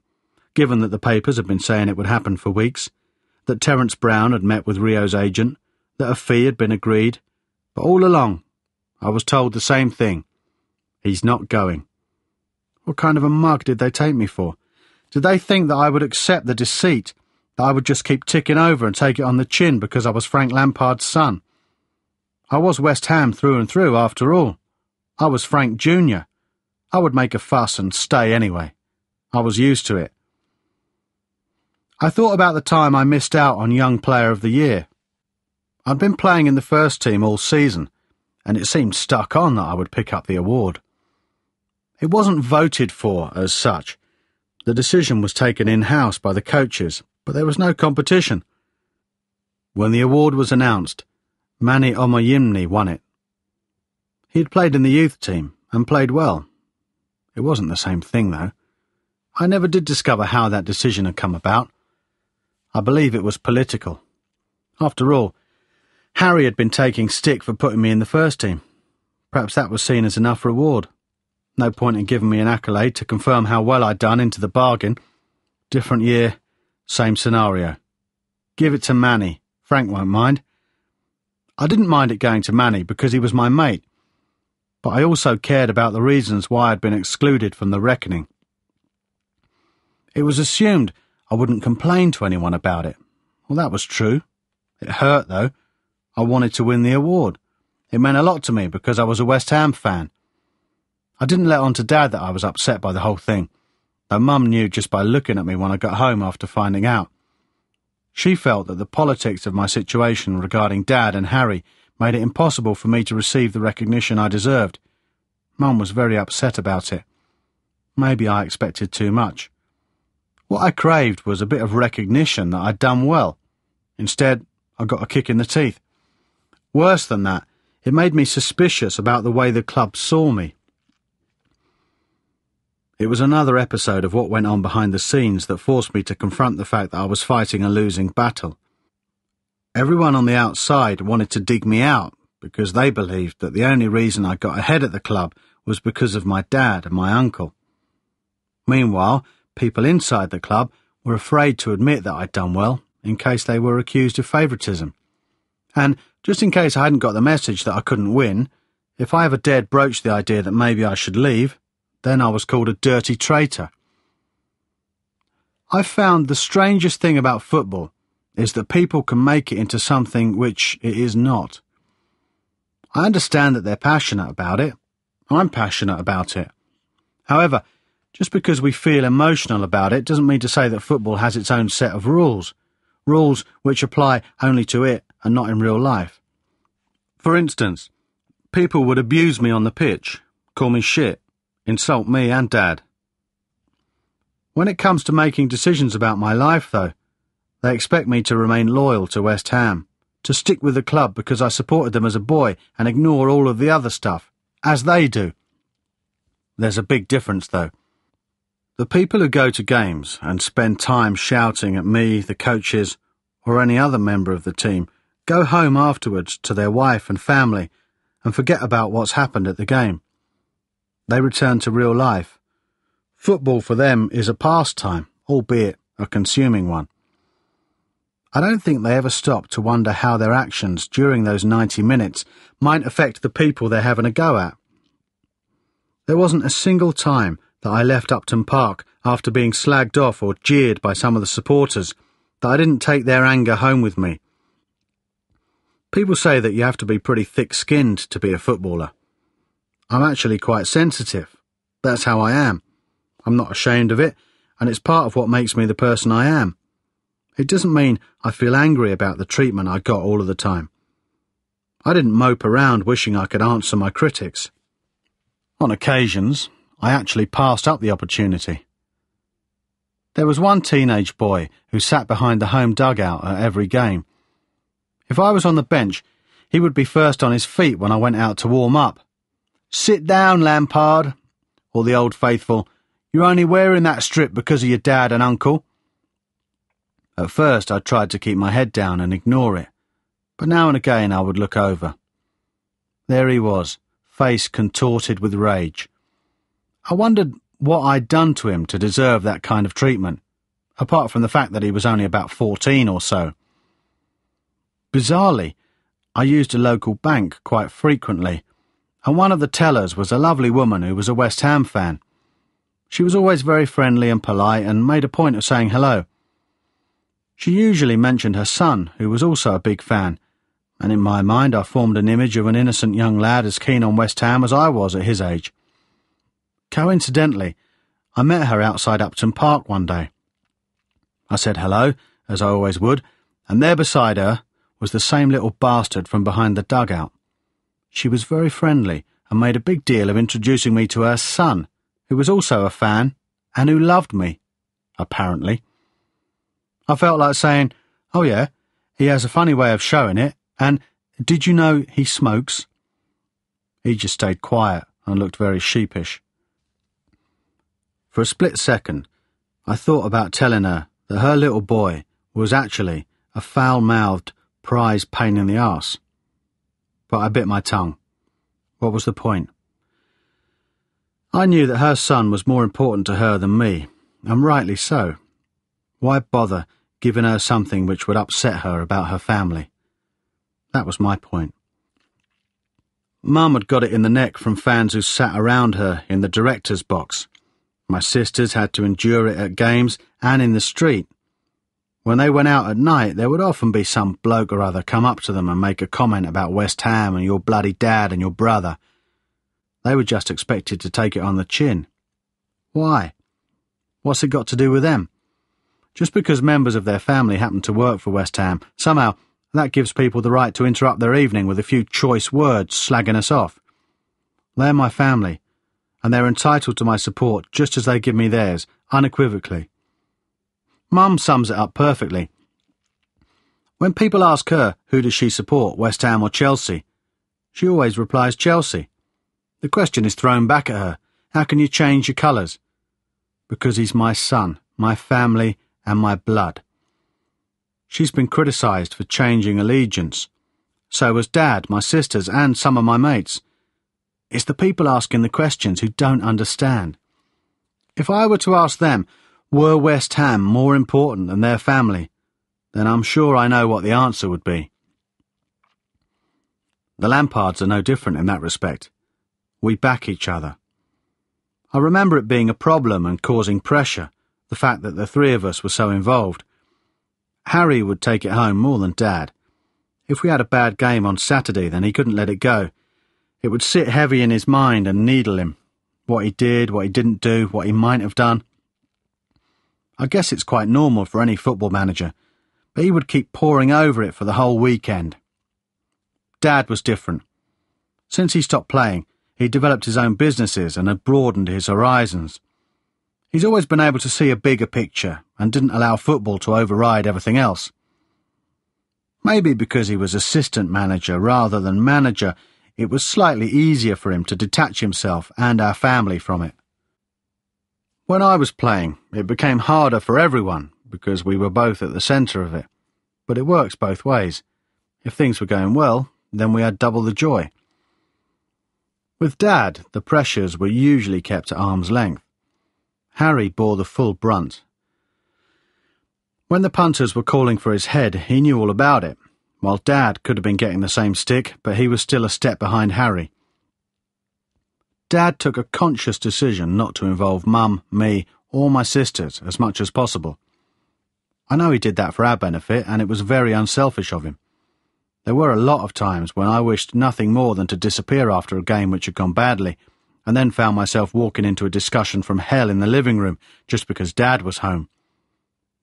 given that the papers had been saying it would happen for weeks, that Terence Brown had met with Rio's agent, that a fee had been agreed, but all along I was told the same thing. He's not going. What kind of a mug did they take me for? Did they think that I would accept the deceit, that I would just keep ticking over and take it on the chin because I was Frank Lampard's son? I was West Ham through and through, after all. I was Frank Jr. I would make a fuss and stay anyway. I was used to it. I thought about the time I missed out on Young Player of the Year. I'd been playing in the first team all season, and it seemed stuck on that I would pick up the award. It wasn't voted for as such. The decision was taken in-house by the coaches, but there was no competition. When the award was announced, Mani Omoyimni won it. He had played in the youth team and played well. It wasn't the same thing, though. I never did discover how that decision had come about. I believe it was political. After all, Harry had been taking stick for putting me in the first team. Perhaps that was seen as enough reward. No point in giving me an accolade to confirm how well I'd done into the bargain. Different year, same scenario. Give it to Manny. Frank won't mind. I didn't mind it going to Manny because he was my mate, but I also cared about the reasons why I'd been excluded from the reckoning. It was assumed I wouldn't complain to anyone about it. Well, that was true. It hurt, though. I wanted to win the award. It meant a lot to me because I was a West Ham fan. I didn't let on to Dad that I was upset by the whole thing, though Mum knew just by looking at me when I got home after finding out. She felt that the politics of my situation regarding Dad and Harry made it impossible for me to receive the recognition I deserved. Mum was very upset about it. Maybe I expected too much. What I craved was a bit of recognition that I'd done well. Instead, I got a kick in the teeth. Worse than that, it made me suspicious about the way the club saw me. It was another episode of what went on behind the scenes that forced me to confront the fact that I was fighting a losing battle. Everyone on the outside wanted to dig me out because they believed that the only reason I got ahead at the club was because of my dad and my uncle. Meanwhile, people inside the club were afraid to admit that I'd done well in case they were accused of favouritism. And just in case I hadn't got the message that I couldn't win, if I ever dared broach the idea that maybe I should leave, then I was called a dirty traitor. I've found the strangest thing about football is that people can make it into something which it is not. I understand that they're passionate about it. I'm passionate about it. However, just because we feel emotional about it doesn't mean to say that football has its own set of rules. Rules which apply only to it and not in real life. For instance, people would abuse me on the pitch, call me shit, insult me and Dad. When it comes to making decisions about my life, though, they expect me to remain loyal to West Ham, to stick with the club because I supported them as a boy and ignore all of the other stuff, as they do. There's a big difference, though. The people who go to games and spend time shouting at me, the coaches, or any other member of the team, go home afterwards to their wife and family and forget about what's happened at the game. They return to real life. Football for them is a pastime, albeit a consuming one. I don't think they ever stop to wonder how their actions during those 90 minutes might affect the people they're having a go at. There wasn't a single time that I left Upton Park after being slagged off or jeered by some of the supporters that I didn't take their anger home with me. People say that you have to be pretty thick-skinned to be a footballer. I'm actually quite sensitive. That's how I am. I'm not ashamed of it, and it's part of what makes me the person I am. It doesn't mean I feel angry about the treatment I got all of the time. I didn't mope around wishing I could answer my critics. On occasions, I actually passed up the opportunity. There was one teenage boy who sat behind the home dugout at every game. If I was on the bench, he would be first on his feet when I went out to warm up. "Sit down, Lampard," or the old faithful, "You're only wearing that strip because of your dad and uncle." At first I tried to keep my head down and ignore it, but now and again I would look over. There he was, face contorted with rage. I wondered what I'd done to him to deserve that kind of treatment, apart from the fact that he was only about 14 or so. Bizarrely, I used a local bank quite frequently, and one of the tellers was a lovely woman who was a West Ham fan. She was always very friendly and polite and made a point of saying hello. She usually mentioned her son, who was also a big fan, and in my mind I formed an image of an innocent young lad as keen on West Ham as I was at his age. Coincidentally, I met her outside Upton Park one day. I said hello, as I always would, and there beside her was the same little bastard from behind the dugout. She was very friendly and made a big deal of introducing me to her son, who was also a fan and who loved me, apparently. I felt like saying, "Oh yeah, he has a funny way of showing it, and did you know he smokes?" He just stayed quiet and looked very sheepish. For a split second, I thought about telling her that her little boy was actually a foul-mouthed prize pain in the arse. But I bit my tongue. What was the point? I knew that her son was more important to her than me, and rightly so. Why bother giving her something which would upset her about her family? That was my point. Mum had got it in the neck from fans who sat around her in the director's box. My sisters had to endure it at games and in the street. When they went out at night, there would often be some bloke or other come up to them and make a comment about West Ham and your bloody dad and your brother. They were just expected to take it on the chin. Why? What's it got to do with them? Just because members of their family happen to work for West Ham, somehow that gives people the right to interrupt their evening with a few choice words slagging us off. They're my family, and they're entitled to my support just as they give me theirs, unequivocally. Mum sums it up perfectly. When people ask her who does she support, West Ham or Chelsea, she always replies Chelsea. The question is thrown back at her, how can you change your colours? Because he's my son, my family and my blood. She's been criticised for changing allegiance. So was Dad, my sisters and some of my mates. It's the people asking the questions who don't understand. If I were to ask them, were West Ham more important than their family, then I'm sure I know what the answer would be. The Lampards are no different in that respect. We back each other. I remember it being a problem and causing pressure, the fact that the three of us were so involved. Harry would take it home more than Dad. If we had a bad game on Saturday, then he couldn't let it go. It would sit heavy in his mind and needle him. What he did, what he didn't do, what he might have done. I guess it's quite normal for any football manager, but he would keep poring over it for the whole weekend. Dad was different. Since he stopped playing, he developed his own businesses and had broadened his horizons. He's always been able to see a bigger picture and didn't allow football to override everything else. Maybe because he was assistant manager rather than manager, it was slightly easier for him to detach himself and our family from it. When I was playing, it became harder for everyone because we were both at the centre of it. But it works both ways. If things were going well, then we had double the joy. With Dad, the pressures were usually kept at arm's length. Harry bore the full brunt. When the punters were calling for his head, he knew all about it, while Dad could have been getting the same stick, but he was still a step behind Harry. Dad took a conscious decision not to involve Mum, me, or my sisters as much as possible. I know he did that for our benefit, and it was very unselfish of him. There were a lot of times when I wished nothing more than to disappear after a game which had gone badly, and then found myself walking into a discussion from hell in the living room just because Dad was home.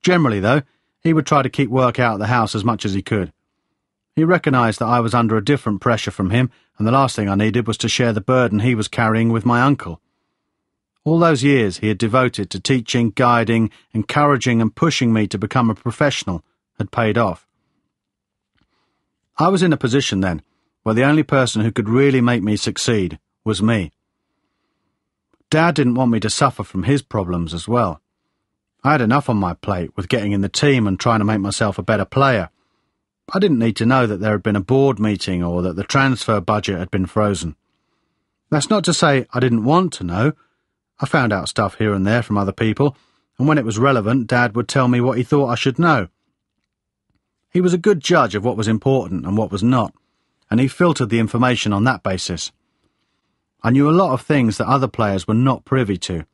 Generally, though, he would try to keep work out of the house as much as he could. He recognised that I was under a different pressure from him, and the last thing I needed was to share the burden he was carrying with my uncle. All those years he had devoted to teaching, guiding, encouraging and pushing me to become a professional had paid off. I was in a position then where the only person who could really make me succeed was me. Dad didn't want me to suffer from his problems as well. I had enough on my plate with getting in the team and trying to make myself a better player. I didn't need to know that there had been a board meeting or that the transfer budget had been frozen. That's not to say I didn't want to know. I found out stuff here and there from other people, and when it was relevant, Dad would tell me what he thought I should know. He was a good judge of what was important and what was not, and he filtered the information on that basis. I knew a lot of things that other players were not privy to,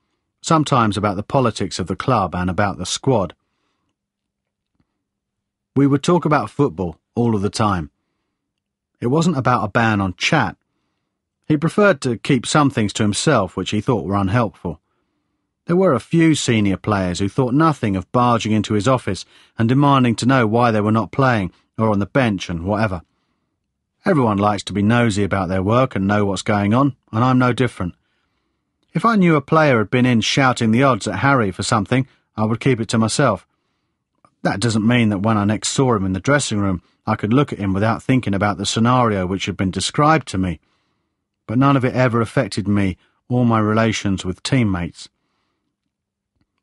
sometimes about the politics of the club and about the squad. We would talk about football all of the time. It wasn't about a ban on chat. He preferred to keep some things to himself which he thought were unhelpful. There were a few senior players who thought nothing of barging into his office and demanding to know why they were not playing or on the bench and whatever. Everyone likes to be nosy about their work and know what's going on, and I'm no different. If I knew a player had been in shouting the odds at Harry for something, I would keep it to myself. That doesn't mean that when I next saw him in the dressing room, I could look at him without thinking about the scenario which had been described to me. But none of it ever affected me or my relations with teammates.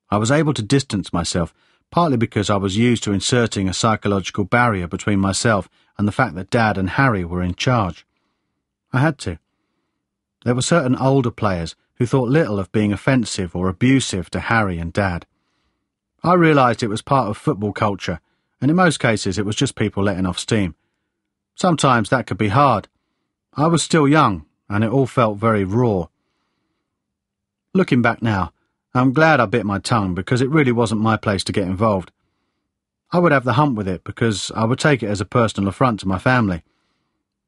I was able to distance myself, partly because I was used to inserting a psychological barrier between myself and the fact that Dad and Harry were in charge. I had to. There were certain older players who thought little of being offensive or abusive to Harry and Dad. I realised it was part of football culture, and in most cases it was just people letting off steam. Sometimes that could be hard. I was still young, and it all felt very raw. Looking back now, I'm glad I bit my tongue because it really wasn't my place to get involved. I would have the hump with it because I would take it as a personal affront to my family.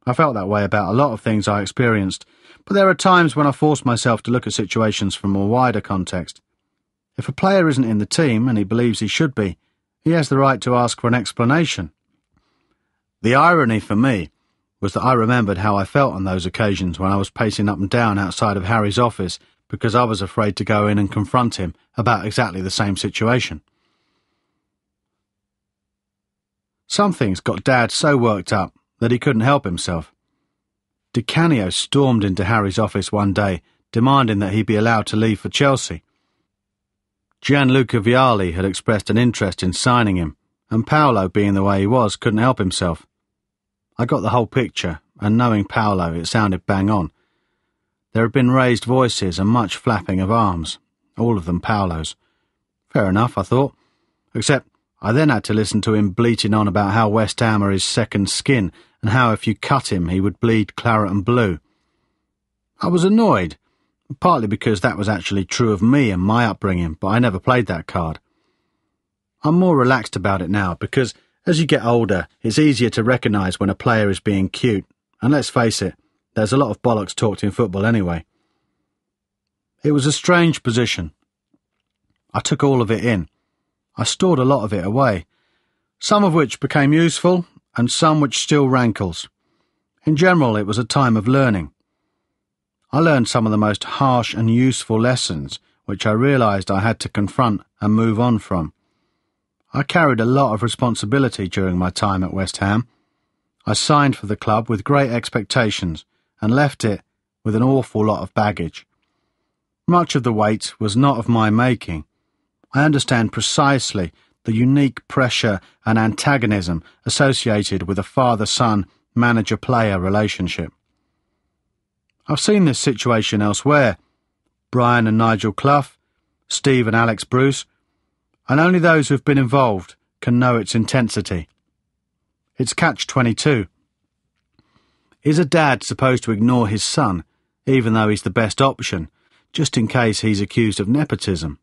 I felt that way about a lot of things I experienced, but there are times when I force myself to look at situations from a wider context. If a player isn't in the team and he believes he should be, he has the right to ask for an explanation. The irony for me was that I remembered how I felt on those occasions when I was pacing up and down outside of Harry's office, because I was afraid to go in and confront him about exactly the same situation. Some things got Dad so worked up that he couldn't help himself. Di Canio stormed into Harry's office one day, demanding that he be allowed to leave for Chelsea. Gianluca Vialli had expressed an interest in signing him, and Paolo, being the way he was, couldn't help himself. I got the whole picture, and knowing Paolo, it sounded bang on. There had been raised voices and much flapping of arms, all of them Paolo's. Fair enough, I thought, except I then had to listen to him bleating on about how West Ham are his second skin, and how if you cut him he would bleed claret and blue. I was annoyed, partly because that was actually true of me and my upbringing, but I never played that card. I'm more relaxed about it now, because as you get older, it's easier to recognise when a player is being cute, and let's face it, there's a lot of bollocks talked in football anyway. It was a strange position. I took all of it in. I stored a lot of it away, some of which became useful, and some which still rankles. In general, it was a time of learning. I learned some of the most harsh and useful lessons, which I realised I had to confront and move on from. I carried a lot of responsibility during my time at West Ham. I signed for the club with great expectations and left it with an awful lot of baggage. Much of the weight was not of my making. I understand precisely the unique pressure and antagonism associated with a father-son, manager-player relationship. I've seen this situation elsewhere. Brian and Nigel Clough, Steve and Alex Bruce, and only those who've been involved can know its intensity. It's catch-22. Is a dad supposed to ignore his son, even though he's the best option, just in case he's accused of nepotism?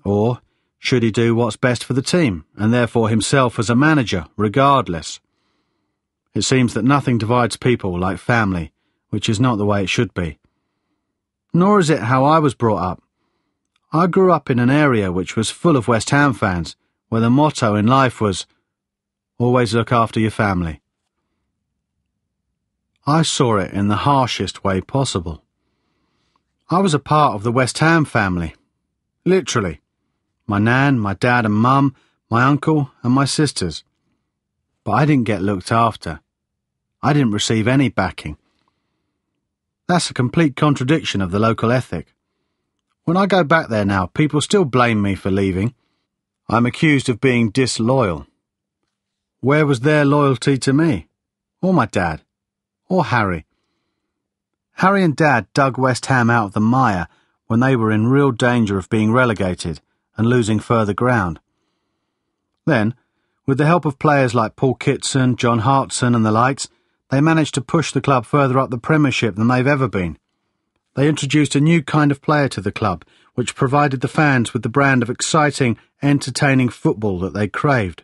Or should he do what's best for the team, and therefore himself as a manager, regardless? It seems that nothing divides people like family, which is not the way it should be. Nor is it how I was brought up. I grew up in an area which was full of West Ham fans, where the motto in life was, always look after your family. I saw it in the harshest way possible. I was a part of the West Ham family. Literally. My nan, my dad and mum, my uncle and my sisters. But I didn't get looked after. I didn't receive any backing. That's a complete contradiction of the local ethic. When I go back there now, people still blame me for leaving. I'm accused of being disloyal. Where was their loyalty to me? Or my dad? Or Harry? Harry and Dad dug West Ham out of the mire when they were in real danger of being relegated and losing further ground. Then, with the help of players like Paul Kitson, John Hartson and the likes, they managed to push the club further up the Premiership than they've ever been. They introduced a new kind of player to the club, which provided the fans with the brand of exciting, entertaining football that they craved.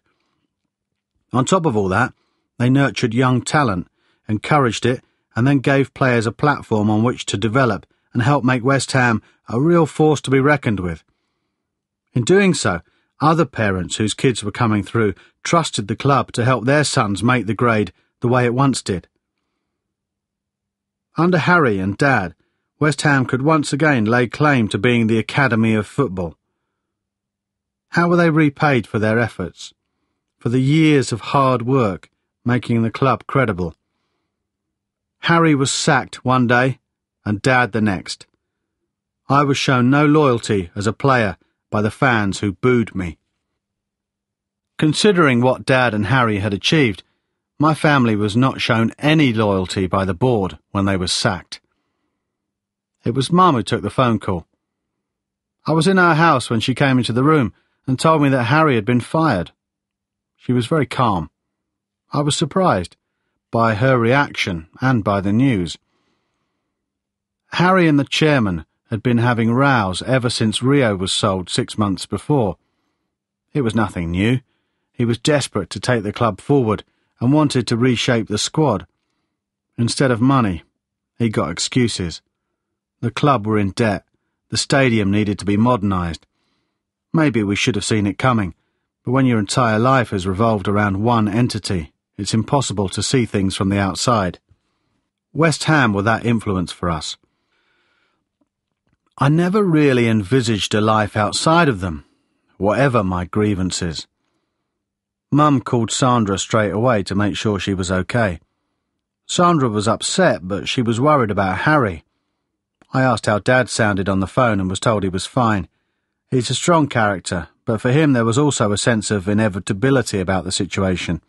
On top of all that, they nurtured young talent, encouraged it, and then gave players a platform on which to develop and help make West Ham a real force to be reckoned with. In doing so, other parents whose kids were coming through trusted the club to help their sons make the grade the way it once did. Under Harry and Dad, West Ham could once again lay claim to being the academy of football. How were they repaid for their efforts, for the years of hard work making the club credible? Harry was sacked one day and Dad the next. I was shown no loyalty as a player by the fans who booed me. Considering what Dad and Harry had achieved, my family was not shown any loyalty by the board when they were sacked. It was Mum who took the phone call. I was in our house when she came into the room and told me that Harry had been fired. She was very calm. I was surprised by her reaction and by the news. Harry and the chairman had been having rows ever since Rio was sold 6 months before. It was nothing new. He was desperate to take the club forward and wanted to reshape the squad. Instead of money, he got excuses. The club were in debt. The stadium needed to be modernised. Maybe we should have seen it coming, but when your entire life has revolved around one entity, it's impossible to see things from the outside. West Ham were that influence for us. I never really envisaged a life outside of them, whatever my grievances. Mum called Sandra straight away to make sure she was okay. Sandra was upset, but she was worried about Harry. I asked how Dad sounded on the phone and was told he was fine. He's a strong character, but for him there was also a sense of inevitability about the situation.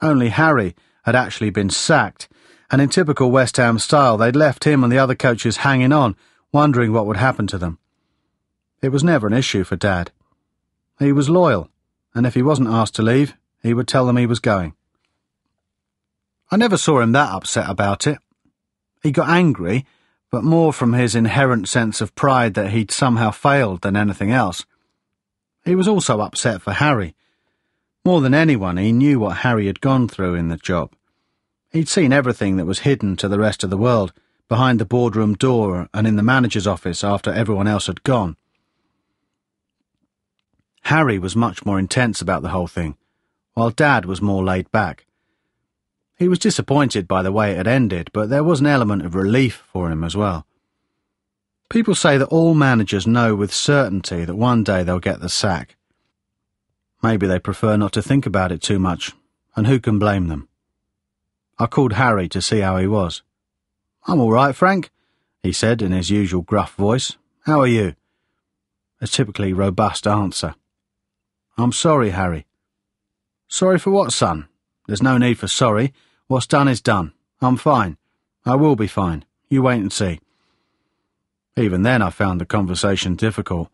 Only Harry had actually been sacked, and in typical West Ham style they'd left him and the other coaches hanging on, wondering what would happen to them. It was never an issue for Dad. He was loyal, and if he wasn't asked to leave, he would tell them he was going. I never saw him that upset about it. He got angry, but more from his inherent sense of pride that he'd somehow failed than anything else. He was also upset for Harry. More than anyone, he knew what Harry had gone through in the job. He'd seen everything that was hidden to the rest of the world, behind the boardroom door and in the manager's office after everyone else had gone. Harry was much more intense about the whole thing, while Dad was more laid back. He was disappointed by the way it had ended, but there was an element of relief for him as well. People say that all managers know with certainty that one day they'll get the sack. Maybe they prefer not to think about it too much, and who can blame them? I called Harry to see how he was. "I'm all right, Frank," he said in his usual gruff voice. "How are you?" A typically robust answer. "I'm sorry, Harry." "Sorry for what, son? There's no need for sorry. What's done is done. I'm fine. I will be fine. You wait and see." Even then I found the conversation difficult.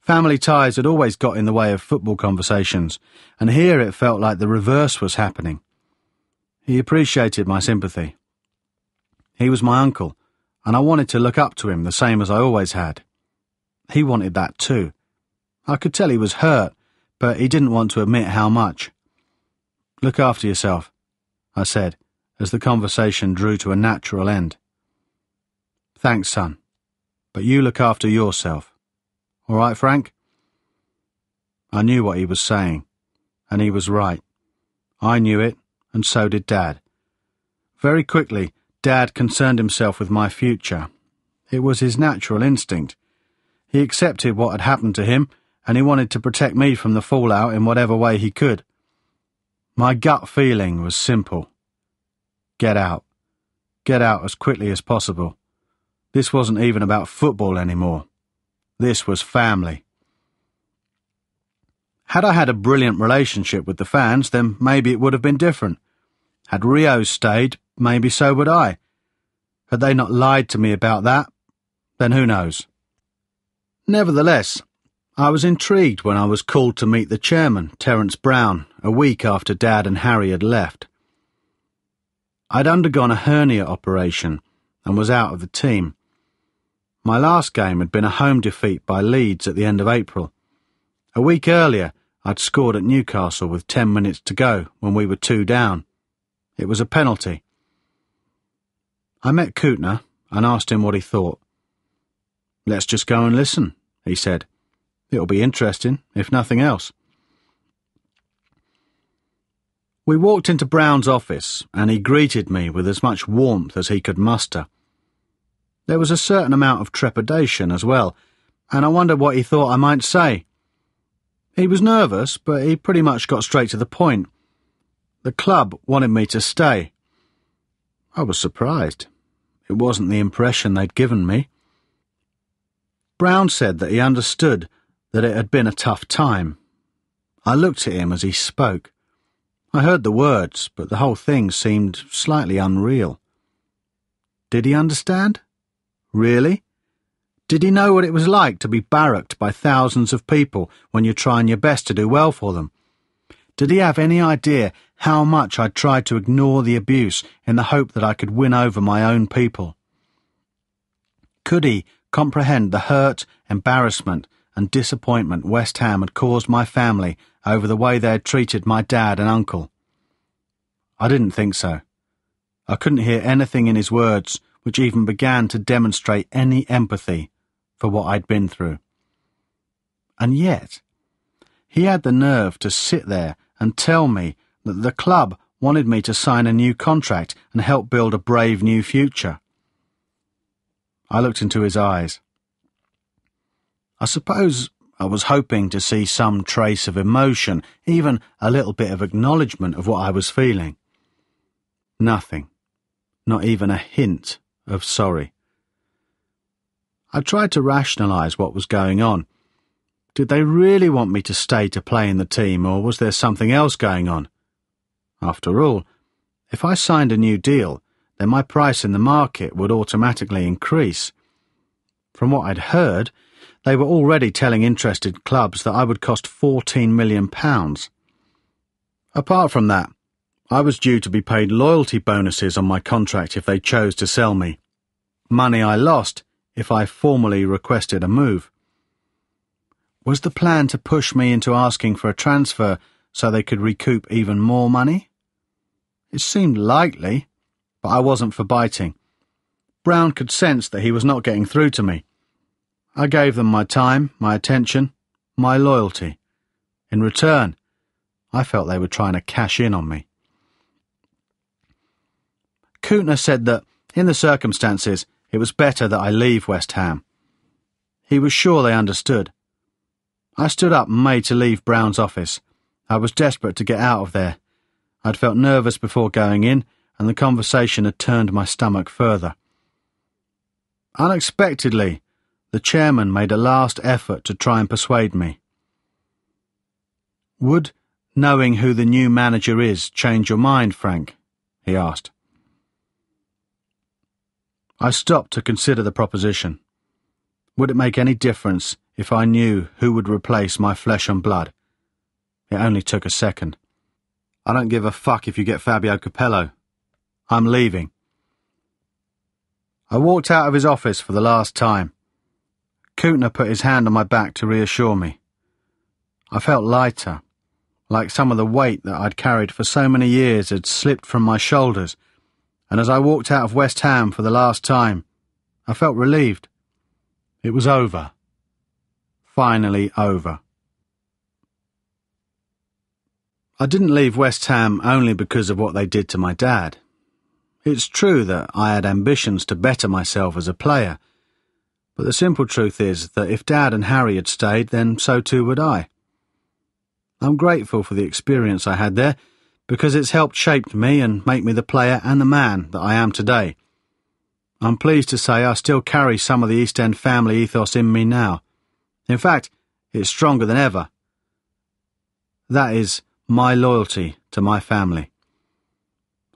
Family ties had always got in the way of football conversations, and here it felt like the reverse was happening. He appreciated my sympathy. He was my uncle, and I wanted to look up to him the same as I always had. He wanted that too. I could tell he was hurt, but he didn't want to admit how much. "Look after yourself," I said, as the conversation drew to a natural end. "Thanks, son, but you look after yourself. All right, Frank?" I knew what he was saying, and he was right. I knew it, and so did Dad. Very quickly, Dad concerned himself with my future. It was his natural instinct. He accepted what had happened to him, and he wanted to protect me from the fallout in whatever way he could. My gut feeling was simple. Get out. Get out as quickly as possible. This wasn't even about football anymore. This was family. Had I had a brilliant relationship with the fans, then maybe it would have been different. Had Rio stayed, maybe so would I. Had they not lied to me about that, then who knows. Nevertheless, I was intrigued when I was called to meet the chairman, Terence Brown, a week after Dad and Harry had left. I'd undergone a hernia operation and was out of the team. My last game had been a home defeat by Leeds at the end of April. A week earlier, I'd scored at Newcastle with 10 minutes to go when we were 2 down. It was a penalty. I met Koutner and asked him what he thought. "Let's just go and listen," he said. "It'll be interesting, if nothing else." We walked into Brown's office, and he greeted me with as much warmth as he could muster. There was a certain amount of trepidation as well, and I wondered what he thought I might say. He was nervous, but he pretty much got straight to the point. The club wanted me to stay. I was surprised. It wasn't the impression they'd given me. Brown said that he understood that it had been a tough time. I looked at him as he spoke. I heard the words, but the whole thing seemed slightly unreal. Did he understand? Really? Did he know what it was like to be barracked by thousands of people when you're trying your best to do well for them? Did he have any idea how much I'd tried to ignore the abuse in the hope that I could win over my own people? Could he comprehend the hurt, embarrassment, and disappointment West Ham had caused my family over the way they had treated my dad and uncle? I didn't think so. I couldn't hear anything in his words which even began to demonstrate any empathy for what I'd been through. And yet, he had the nerve to sit there and tell me that the club wanted me to sign a new contract and help build a brave new future. I looked into his eyes. I suppose I was hoping to see some trace of emotion, even a little bit of acknowledgement of what I was feeling. Nothing. Not even a hint of sorry. I tried to rationalise what was going on. Did they really want me to stay to play in the team, or was there something else going on? After all, if I signed a new deal, then my price in the market would automatically increase. From what I'd heard, they were already telling interested clubs that I would cost £14 million. Apart from that, I was due to be paid loyalty bonuses on my contract if they chose to sell me. Money I lost if I formally requested a move. Was the plan to push me into asking for a transfer so they could recoup even more money? It seemed likely, but I wasn't for biting. Brown could sense that he was not getting through to me. I gave them my time, my attention, my loyalty. In return, I felt they were trying to cash in on me. Kuntner said that, in the circumstances, it was better that I leave West Ham. He was sure they understood. I stood up and made to leave Brown's office. I was desperate to get out of there. I'd felt nervous before going in, and the conversation had turned my stomach further. Unexpectedly, the chairman made a last effort to try and persuade me. "Would knowing who the new manager is change your mind, Frank?" he asked. I stopped to consider the proposition. Would it make any difference if I knew who would replace my flesh and blood? It only took a second. "I don't give a fuck if you get Fabio Capello. I'm leaving." I walked out of his office for the last time. Kuntner put his hand on my back to reassure me. I felt lighter, like some of the weight that I'd carried for so many years had slipped from my shoulders, and as I walked out of West Ham for the last time, I felt relieved. It was over. Finally over. I didn't leave West Ham only because of what they did to my dad. It's true that I had ambitions to better myself as a player, but the simple truth is that if Dad and Harry had stayed, then so too would I. I'm grateful for the experience I had there, because it's helped shape me and make me the player and the man that I am today. I'm pleased to say I still carry some of the East End family ethos in me now. In fact, it's stronger than ever. That is my loyalty to my family.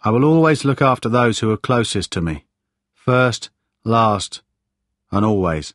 I will always look after those who are closest to me, first, last, and always.